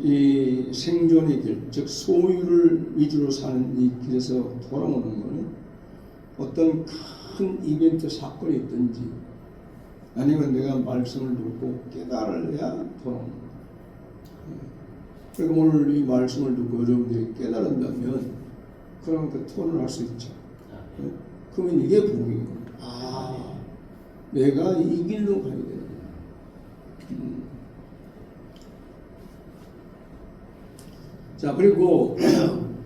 이 생존의 길, 즉 소유를 위주로 사는 이 길에서 돌아오는 것은 어떤 큰 이벤트 사건이 있든지 아니면 내가 말씀을 듣고 깨달아야 돌아오는 거예요. 그러니까 오늘 이 말씀을 듣고 여러분들이 깨달은다면 그러면 그 토론을 할 수 있죠. 그러면 이게 복인 거예요. 내가 이 길로 가야 되는 거예요. 자, 그리고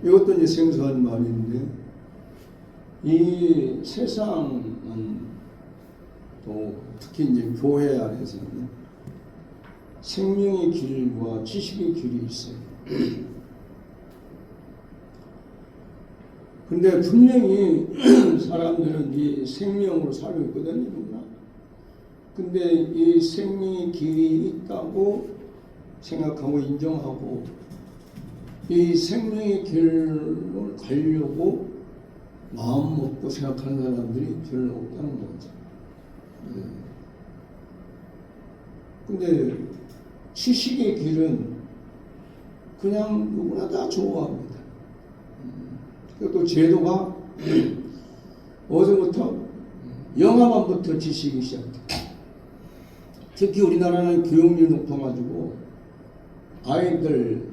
이것도 이제 생소한 말인데 이 세상은 또 특히 이제 교회 안에서는 생명의 길과 지식의 길이 있어요. 근데 분명히 사람들은 이 생명으로 살고 있거든요. 근데 이 생명의 길이 있다고 생각하고 인정하고 이 생명의 길을 가려고 마음 먹고 생각하는 사람들이 별로 없다는 거죠. 근데 지식의 길은 그냥 누구나 다 좋아합니다. 또 제도가 어제부터 영아반부터 지식이 시작돼요. 특히 우리나라는 교육률이 높아가지고 아이들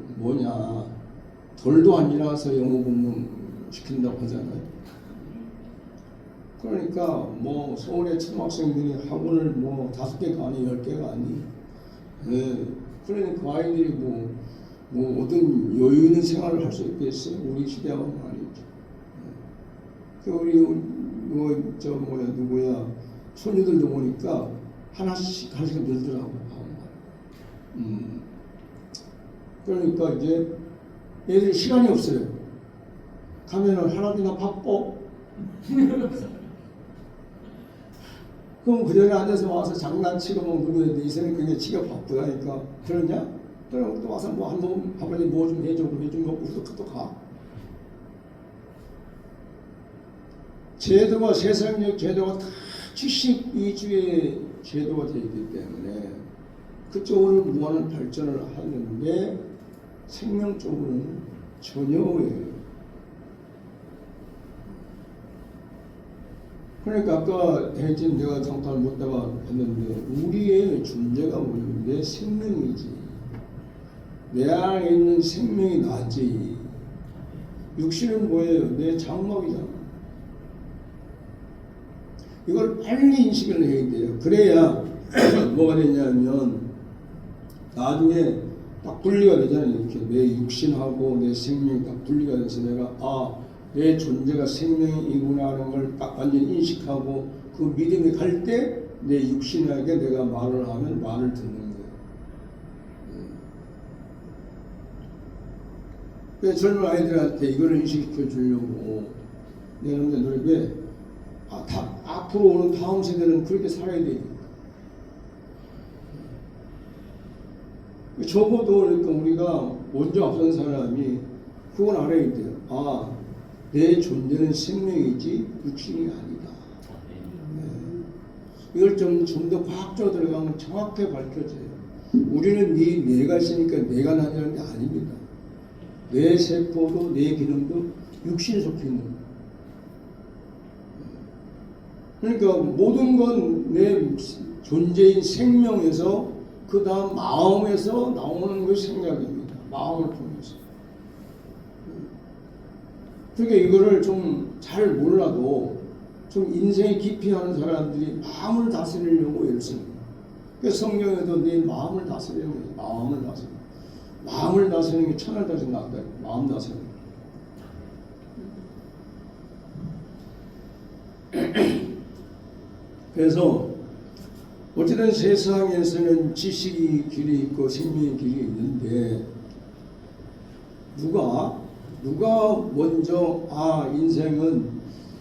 돌도 안 일어나서 영어 공부 시킨다고 하잖아요. 그러니까 뭐 서울의 초등학생들이 학원을 5개가 아니 10개가 아니. 그러니까 그 아이들이 어떤 여유 있는 생활을 할 수 있겠어요? 우리 시대하고는 아니죠. 우리 손주들도 보니까 하나씩 늘더라고. 그러니까 이제 얘들이 시간이 없어요. 가면은 할아버지 나 바빠. 그럼 그 자리에 앉아서 와서 장난치고 그러는데 이 사람이 굉장히 지가 바쁘다니까. 그러냐? 그럼 또 와서 한 번 아버지 뭐 좀 해줘. 좀 먹고 또 가. 제도가 세상적 제도가 다 지식 위주의 제도가 되어 있기 때문에 그쪽으로 무한한 발전을 하는데 생명 쪽으로는 전혀예요. 그러니까 아까 혜진 내가 잠깐 묻다가 했는데 우리의 존재가 뭐냐면 내 생명이지. 내 안에 있는 생명이 나지. 육신은 뭐예요? 내 장막이잖아. 이걸 빨리 인식을 해야 돼요. 그래야 뭐가 되냐면 나중에 딱 분리가 되잖아요. 이렇게 내 육신하고 내 생명이 딱 분리가 돼서 내가 내 존재가 생명이구나 하는 걸 딱 완전히 인식하고 그 믿음이 갈 때 내 육신에게 내가 말을 하면 말을 듣는 거예요. 그래서 젊은 아이들한테 이걸 인식시켜 주려고 내가 하는데 노력에 앞으로 오는 다음 세대는 그렇게 살아야 되니까. 적어도 그러니까 우리가 먼저 앞선 사람이 그걸 알아야 돼요. 내 존재는 생명이지 육신이 아니다. 이걸 좀 더 과학적으로 들어가면 정확하게 밝혀져요. 우리는 뇌가 있으니까 뇌가 나냐는 게 아닙니다. 뇌 세포도 뇌 기능도 육신에 속해 있는 거예요. 그러니까 모든 건 내 존재인 생명에서 그 다음 마음에서 나오는 그 생각입니다. 마음을 통해서. 그러니까 이거를 좀 잘 몰라도 좀 인생이 깊이 하는 사람들이 마음을 다스리려고 애를 쓰는 거예요. 그래서 성경에도 내 마음을 다스리는 거예요. 마음을 다스리는 거예요. 마음을 다스리는 게 천을 다스리는 게 낫다. 마음 다스리는 거예요. 그래서 어쨌든 세상에서는 지식이 길이 있고 생명의 길이 있는데 누가 먼저 인생은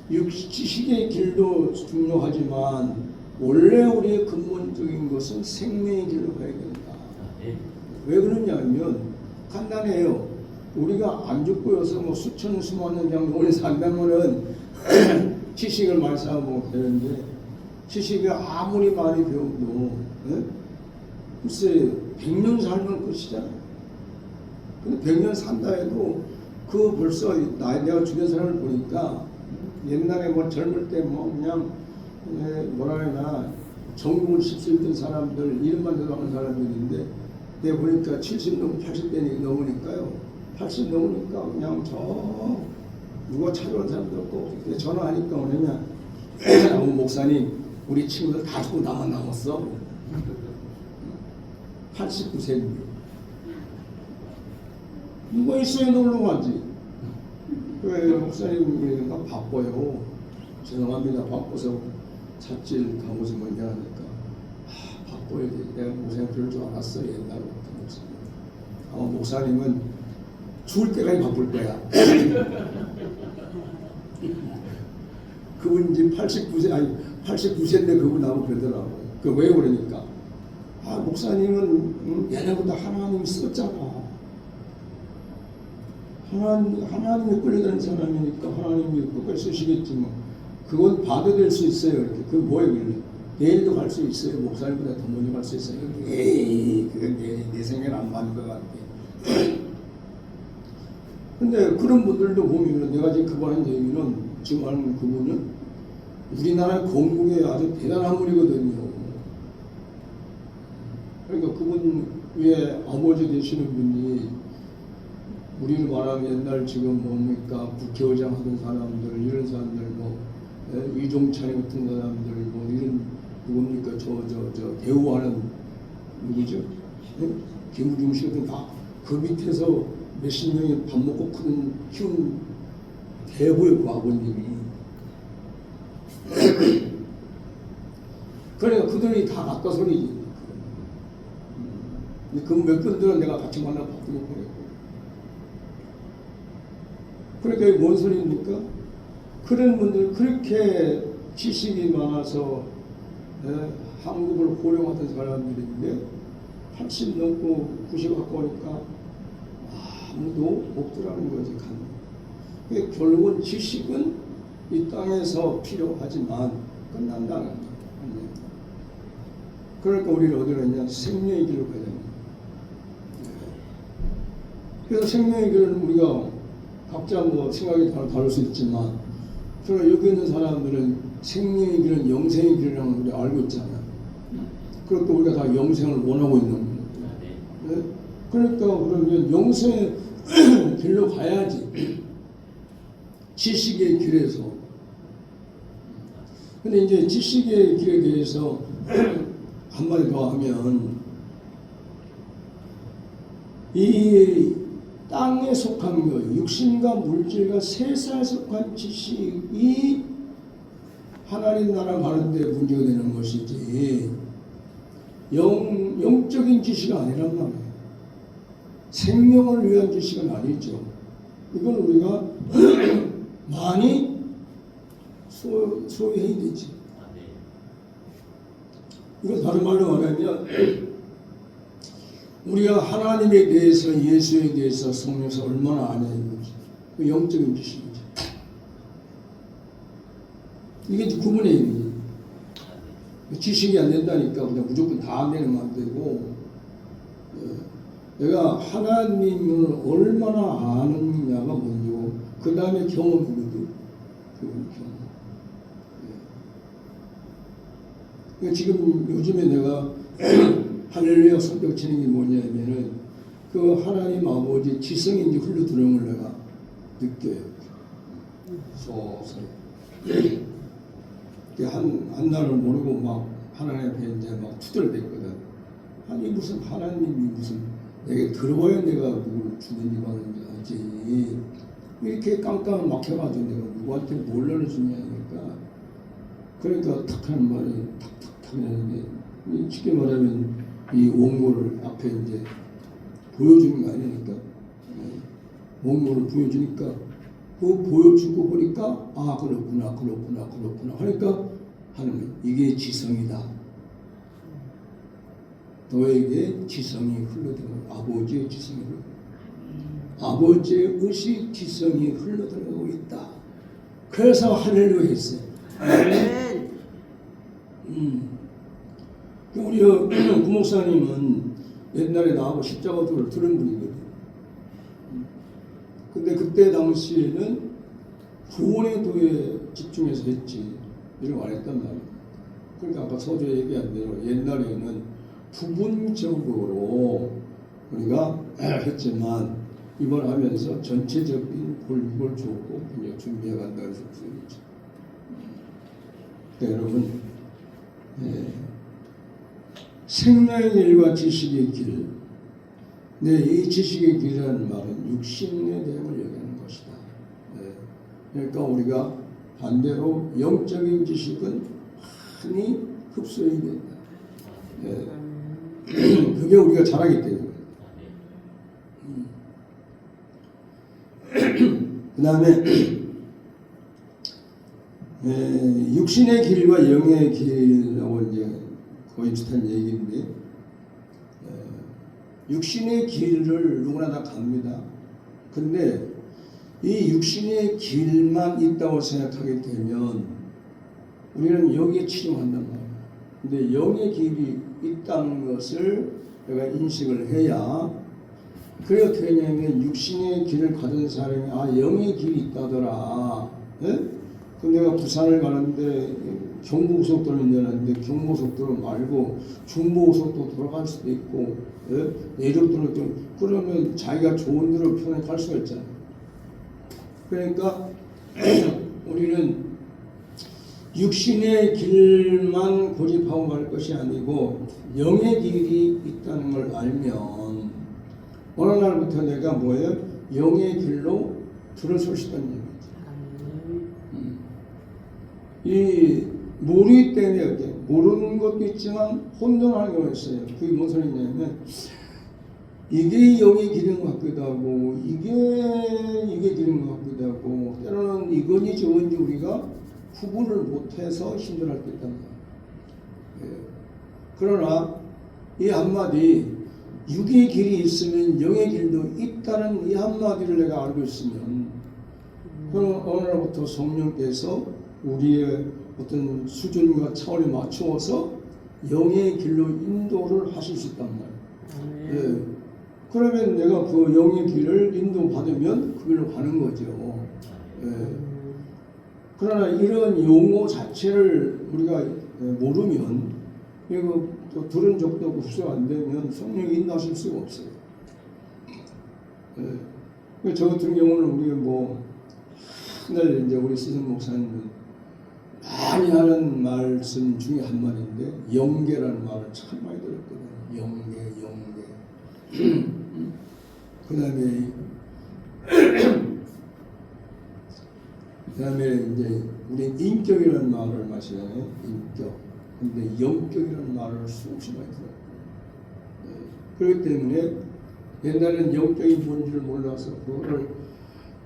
지식의 길도 중요하지만 원래 우리의 근본적인 것은 생명의 길로 가야 된다. 왜 그러냐면 간단해요. 우리가 안 죽고여서 뭐 수천 수만 년 오래 산다면은 지식을 많이 쌓아보면 되는데 지식을 아무리 많이 배워도 글쎄 100년 살면 끝이잖아요. 근데 100년 산다 해도 그 벌써 내가 주변 사람을 보니까 옛날에 뭐 젊을 때 뭐 그냥 뭐라 해나 전국을 휩쓸던 사람들 이름만 대도 하는 사람들인데 내가 보니까 70 넘고 80대 넘으니까요. 80 넘으니까 그냥 저 누가 찾아온 사람도 없고 전화하니까 뭐냐면 목사님 우리 친구들 다 죽고 나만 남았어. 89세인데 누가 있어야 놀러 가지. 왜 목사님 바빠요. 죄송합니다. 바빠서 찻질 가고서 먼저 하니까 바빠야 돼. 내가 목사님 그럴 줄 알았어. 옛날부터 목사님. 아마 목사님은 죽을 때까지 바쁠 거야. 그분 지금 89세인데 그분 나하고 그러더라고. 왜 그러니까 목사님은 옛날부터 하나님 썼잖아. 하나님이 끌려다니는 사람이니까 하나님이 끝까지 쓰시겠지만 그건 받아들일 수 있어요. 이렇게. 그게 뭐예요? 그러면 내일도 갈 수 있어요. 목사님보다 더 먼저 갈 수 있어요. 에이 그건 내 생각은 안 맞는 것 같아. 근데 그런 분들도 보면 내가 지금 그분한 얘기는 지금 하는 그분은 우리나라 건국에 아주 대단한 분이거든요. 그러니까 그분 위에 아버지 되시는 분이 우리를 말하면 옛날 지금 뭡니까 국회의장 하던 사람들 이런 사람들 뭐 이종찬 같은 사람들 뭐 이런 누굽니까 저 대우하는 누구죠? 김우중 씨 같은 다 그 밑에서 몇십 명이 밥 먹고 키운 대부의 그 아버님이 그러니까 그들이 다 낫다 소리지. 그 몇 분들은 내가 같이 만나 바꾸고 그랬고. 그러니까 이게 뭔 소리입니까? 그런 분들 그렇게 지식이 많아서 한국을 호령하던 사람들인데 80 넘고 90 가까우니까 아무도 없더라는 거지. 결국은 지식은 이 땅에서 필요하지만 끝난다는 거예요. 그러니까 우리는 어디로 했냐? 생명의 길로 가야 됩니다. 그래서 생명의 길은 우리가 각자 뭐 생각이 다를 수 있지만 그러나 여기 있는 사람들은 생명의 길은 영생의 길이라는 우리 알고 있잖아요. 그리고 또 우리가 다 영생을 원하고 있는 거예요. 네? 그러니까 그러면 영생의 길로 가야지. 지식의 길에서. 근데 이제 지식의 길에 대해서 한마디 더 하면 이 땅에 속한 것, 육신과 물질과 세상에 속한 지식이 하나님 나라 가는데 문제가 되는 것이지 영적인 지식이 아니란 말이에요. 생명을 위한 지식은 아니죠. 이건 우리가 많이 소유해야 되지. 이거 다른 말로 말하면 우리가 하나님에 대해서 예수에 대해서 성령에서 얼마나 아냐 이거지. 그 영적인 지식이죠. 이게 구분의 의미. 지식이 안 된다니까 그냥 무조건 다 안 되는 안 되고 내가 하나님을 얼마나 아느냐가 먼저고 그 다음에 경험이거든. 경험. 그러니까 지금 요즘에 내가 할렐루야 손뼉 치는 게 뭐냐면은 그 하나님 아버지 지성인지 흘러 들어온 걸 내가 느껴요. 소소히. 한 날을 모르고 막 하나님 앞에 이제 막 투덜댔거든. 아니 무슨 하나님이 무슨 내게 들어와야 내가 누구를 주는지 말는지 알지. 이렇게 깡깡 막혀가지고 내가 누구한테 뭘 나눠주냐니까. 그러니까 탁 하는 말이 탁탁탁 하는데 쉽게 말하면 이 원고를 앞에 이제 보여주는 거 아니니까. 원고를 보여주니까 그 보여주고 보니까 아 그렇구나 하니까 하는 거예요. 이게 지성이다. 너에게 지성이 흘러들어가고 아버지의 지성이 아버지의 의식 지성이 흘러들어가고 있다. 그래서 할렐루야 했어요. 아멘. 우리 구목사님은 옛날에 나하고 십자가도를 들은 분이거든요. 근데 그때 당시에는 구원의 도에 집중해서 했지 이런 거 안 했단 말이에요. 그러니까 아까 서두에 얘기한 대로 옛날에는 부분적으로 우리가 했지만 이번 하면서 전체적인 골목을 주고 이제 준비해 간다는 소리죠. 여러분, 생명의 길과 지식의 길. 이 지식의 길이라는 말은 육신의 대응을 얘기하는 것이다. 그러니까 우리가 반대로 영적인 지식은 많이 흡수해야 된다. 그게 우리가 잘하기 때문에. 그 다음에 육신의 길과 영의 길하고 이제 거의 비슷한 얘기인데 육신의 길을 누구나 다 갑니다. 근데 이 육신의 길만 있다고 생각하게 되면 우리는 여기에 치중한단 말이에요. 근데 영의 길이 있다는 것을 내가 인식을 해야 그래 어떻게 하냐면 육신의 길을 가진 사람이 영의 길이 있다더라. 그럼 내가 부산을 가는데 경부고속도로 있는데 경부고속도로 말고 중부고속도로 돌아갈 수도 있고 내륙도로 그러면 자기가 좋은 데로 편하게 갈 수가 있잖아요. 그러니까 우리는 육신의 길만 고집하고 갈 것이 아니고 영의 길이 있다는 걸 알면 어느 날부터 내가 뭐예요? 영의 길로 들어설 수 있다는 얘기죠. 이 모르기 때문에 모르는 것도 있지만 혼돈하는 경우가 있어요. 그게 무슨 소리냐면 이게 영의 길인 것 같기도 하고 이게 길인 것 같기도 하고 때로는 이건지 저건지 우리가 구분을 못해서 힘들어할 때 있단 말이에요. 그러나 이 한마디 육의 길이 있으면 영의 길도 있다는 이 한마디를 내가 알고 있으면 그럼 어느 날부터 성령께서 우리의 어떤 수준과 차원에 맞추어서 영의 길로 인도를 하실 수 있단 말이에요. 그러면 내가 그 영의 길을 인도받으면 그 길로 가는 거죠. 그러나 이런 용어 자체를 우리가 모르면 이거 또 들은 적도 없고 흡수가 안 되면 성령이 인도하실 수가 없어요. 저 같은 경우는 우리 맨날 이제 우리 스승 목사님은 많이 하는 말씀 중에 한 말인데 영계라는 말을 참 많이 들었거든요. 영계. 그다음에 이제 우리 인격이라는 말을 마시잖아요. 인격. 근데 영격이라는 말을 수없이 많이 들어요. 그렇기 때문에 옛날에는 영적인 뭔지를 몰라서 그거를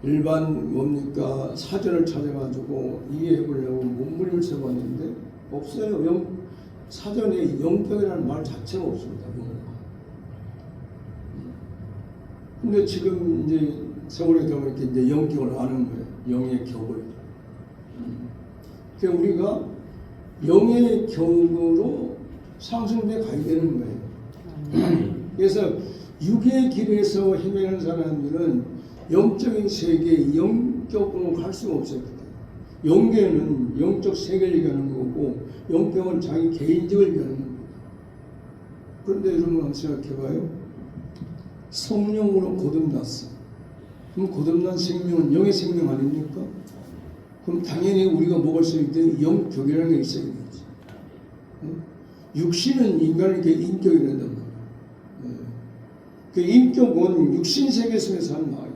일반 뭡니까 사전을 찾아가지고 이해해 보려고 몸부림을 써봤는데 없어요. 사전에 영격이라는 말 자체가 없습니다. 근데 지금 이제 세월이 되면 이렇게 이제 영격을 아는 거예요. 영의 격을. 그러니까 우리가 영의 격으로 상승돼 가야 되는 거예요. 그래서 육의 길에서 헤매는 사람들은 영적인 세계, 영격으로 갈 수가 없어요. 영계는 영적 세계를 얘기하는 거고 영격은 자기 개인적을 얘기하는 겁니다. 그런데 여러분 한번 생각해봐요. 성령으로 거듭났어. 그럼 거듭난 생명은 영의 생명 아닙니까? 그럼 당연히 우리가 먹을 수 있는 영격이라는 게 있어야 되겠지. 육신은 인간에게 인격이란단 말이야. 그 인격은 육신 세계 속에서 하는 말이야.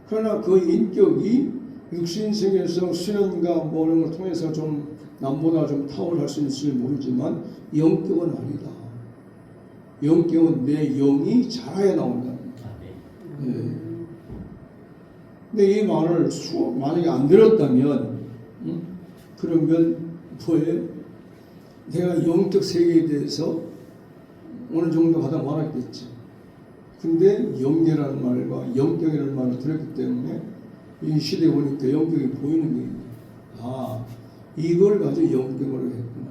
그러나 그 인격이 육신 세계에서 수련과 뭐 이런 걸 통해서 좀 남보다 좀 탁월할 수 있을지 모르지만 영격은 아니다. 영격은 내 영이 자라야 나온다. 근데 이 말을 만약에 안 들었다면, 그러면 뭐예요? 내가 영적 세계에 대해서 어느 정도 가다 말았겠지. 근데 영계라는 말과 영격이라는 말을 들었기 때문에 이 시대에 보니까 영격이 보이는 게 있네. 아, 이걸 가지고 영격으로 했구나.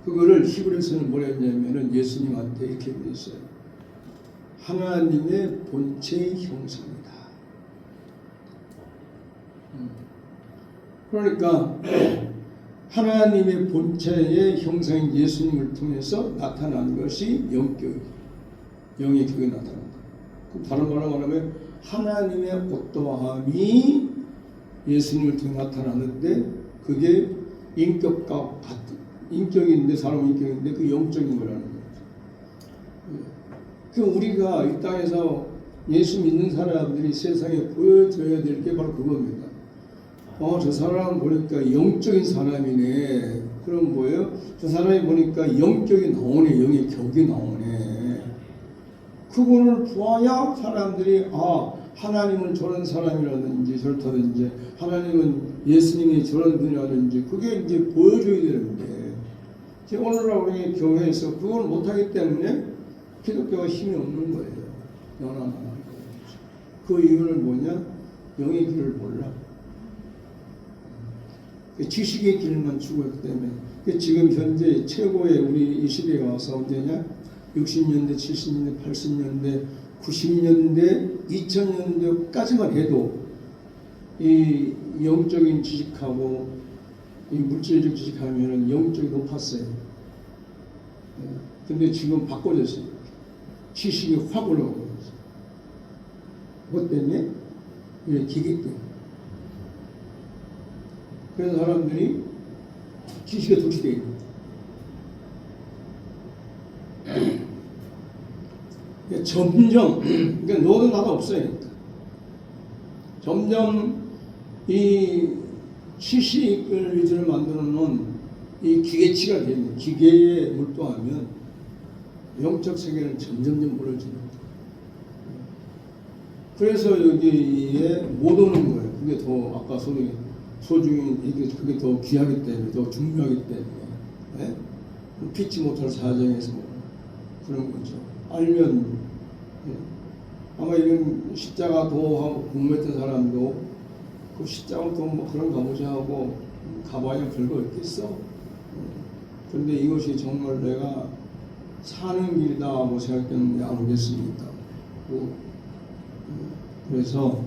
그거를 히브리서는 뭐라 했냐면은 예수님한테 이렇게 그랬어요. 하나님의 본체의 형상이다. 그러니까 하나님의 본체의 형상인 예수님을 통해서 나타난 것이 영격이에요. 영의 격이 나타난다. 다른 말로 말하면 하나님의 어떠함이 예수님을 통해 나타나는데 그게 인격과 같은 인격인데 사람 인격인데 그 영적인 거라는 거죠. 그 우리가 이 땅에서 예수 믿는 사람들이 세상에 보여줘야 될 게 바로 그겁니다. 저 사람 보니까 영적인 사람이네. 그럼 뭐예요? 저 사람이 보니까 영격이 나오네. 영의 격이 나오네. 그거를 보아야 사람들이 하나님은 저런 사람이라든지 저렇다든지 하나님은 예수님이 저런 분이라든지 그게 이제 보여줘야 되는데 오늘날 우리 교회에서 그걸 못하기 때문에 기독교가 힘이 없는 거예요. 그 이유는 뭐냐? 영의 길을 몰라. 지식의 길만 추구했기 때문에 지금 현재 최고의 우리 이 시대에 와서 언제냐? 60년대, 70년대, 80년대, 90년대, 2000년대까지만 해도 이 영적인 지식하고 이 물질적 지식하면은 영적이 높았어요. 근데 지금 바꿔졌어요. 지식이 확 올라오고 있어요. 그것 때문에 이런 기계 때문에. 그래서 사람들이 지식에 도취되어 있는 점점 그러니까 너도 나도 없어요. 점점 이 지식을 위주로 만들어 놓은 이 기계치가 되는 기계에 몰두하면 영적 세계는 점점점 멀어지는 거예요. 그래서 여기에 못 오는 거예요. 그게 더 아까 소중히 그게 더 귀하기 때문에 더 중요하기 때문에 피치 못할 사정에서 그런 거죠. 알면 아마 이런 십자가 도하고 공부했던 사람도 그 십자가 도 뭐 그런 가보자 하고 가봐야 별거 없겠어. 그런데 이것이 정말 내가 사는 길이다 뭐 생각했는데 안 오겠습니까? 그래서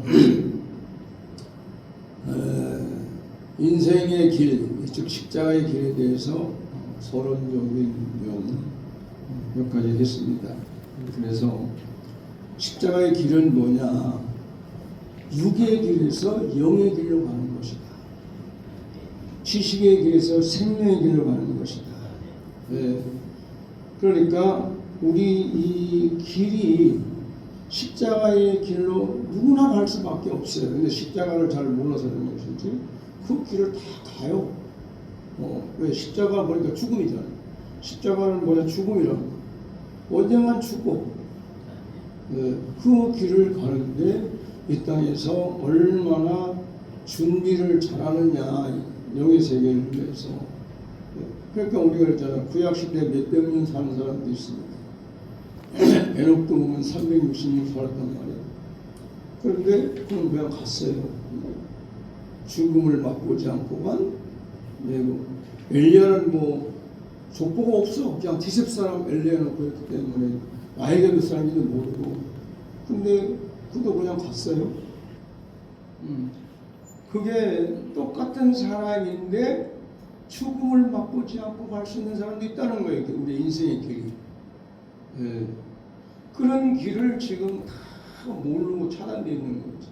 인생의 길, 즉 십자가의 길에 대해서 서론적인 몇 가지 했습니다. 그래서 십자가의 길은 뭐냐? 육의 길에서 영의 길로 가는 것이다. 지식의 길에서 생명의 길로 가는 것이다. 그러니까 우리 이 길이 십자가의 길로 누구나 갈 수밖에 없어요. 근데 십자가를 잘 몰라서 그런 것인지 그 길을 다 가요. 왜? 십자가 보니까 죽음이잖아요. 십자가는 뭐냐? 죽음이라는 거. 언젠간 죽고 그 길을 가는데 이 땅에서 얼마나 준비를 잘하느냐 영의 세계를 위해서. 그러니까 우리가 그랬잖아. 구약시대에 몇백 년 사는 사람도 있습니다. 에녹도 보면 360년 살았단 말이에요. 그런데 그는 그냥 갔어요. 죽음을 맛보지 않고 간. 엘리야는 뭐 족보가 없어. 그냥 디셉 사람 엘리야 놓고 했기 때문에 나에게 몇 사람인지도 모르고. 근데 그도 그냥 갔어요. 그게 똑같은 사람인데 죽음을 맛보지 않고 갈 수 있는 사람도 있다는 거예요. 우리 인생의 길이. 그런 길을 지금 다 모르고 차단되어 있는 거죠.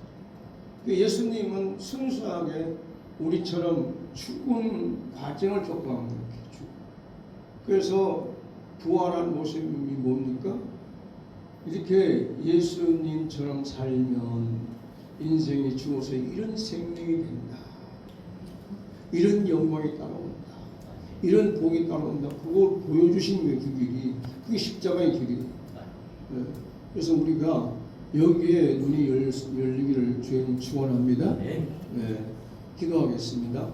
예수님은 순수하게 우리처럼 죽은 과정을 겪어갑니다. 그래서 부활한 모습이 뭡니까? 이렇게 예수님처럼 살면 인생이 죽어서 이런 생명이 된다. 이런 영광이 따라온다. 이런 복이 따라온다. 그걸 보여주신 거예요. 그 길이. 그게 십자가의 길이에요. 네. 그래서 우리가 여기에 눈이 열리기를 주님 축원합니다. 네. 네. 기도하겠습니다.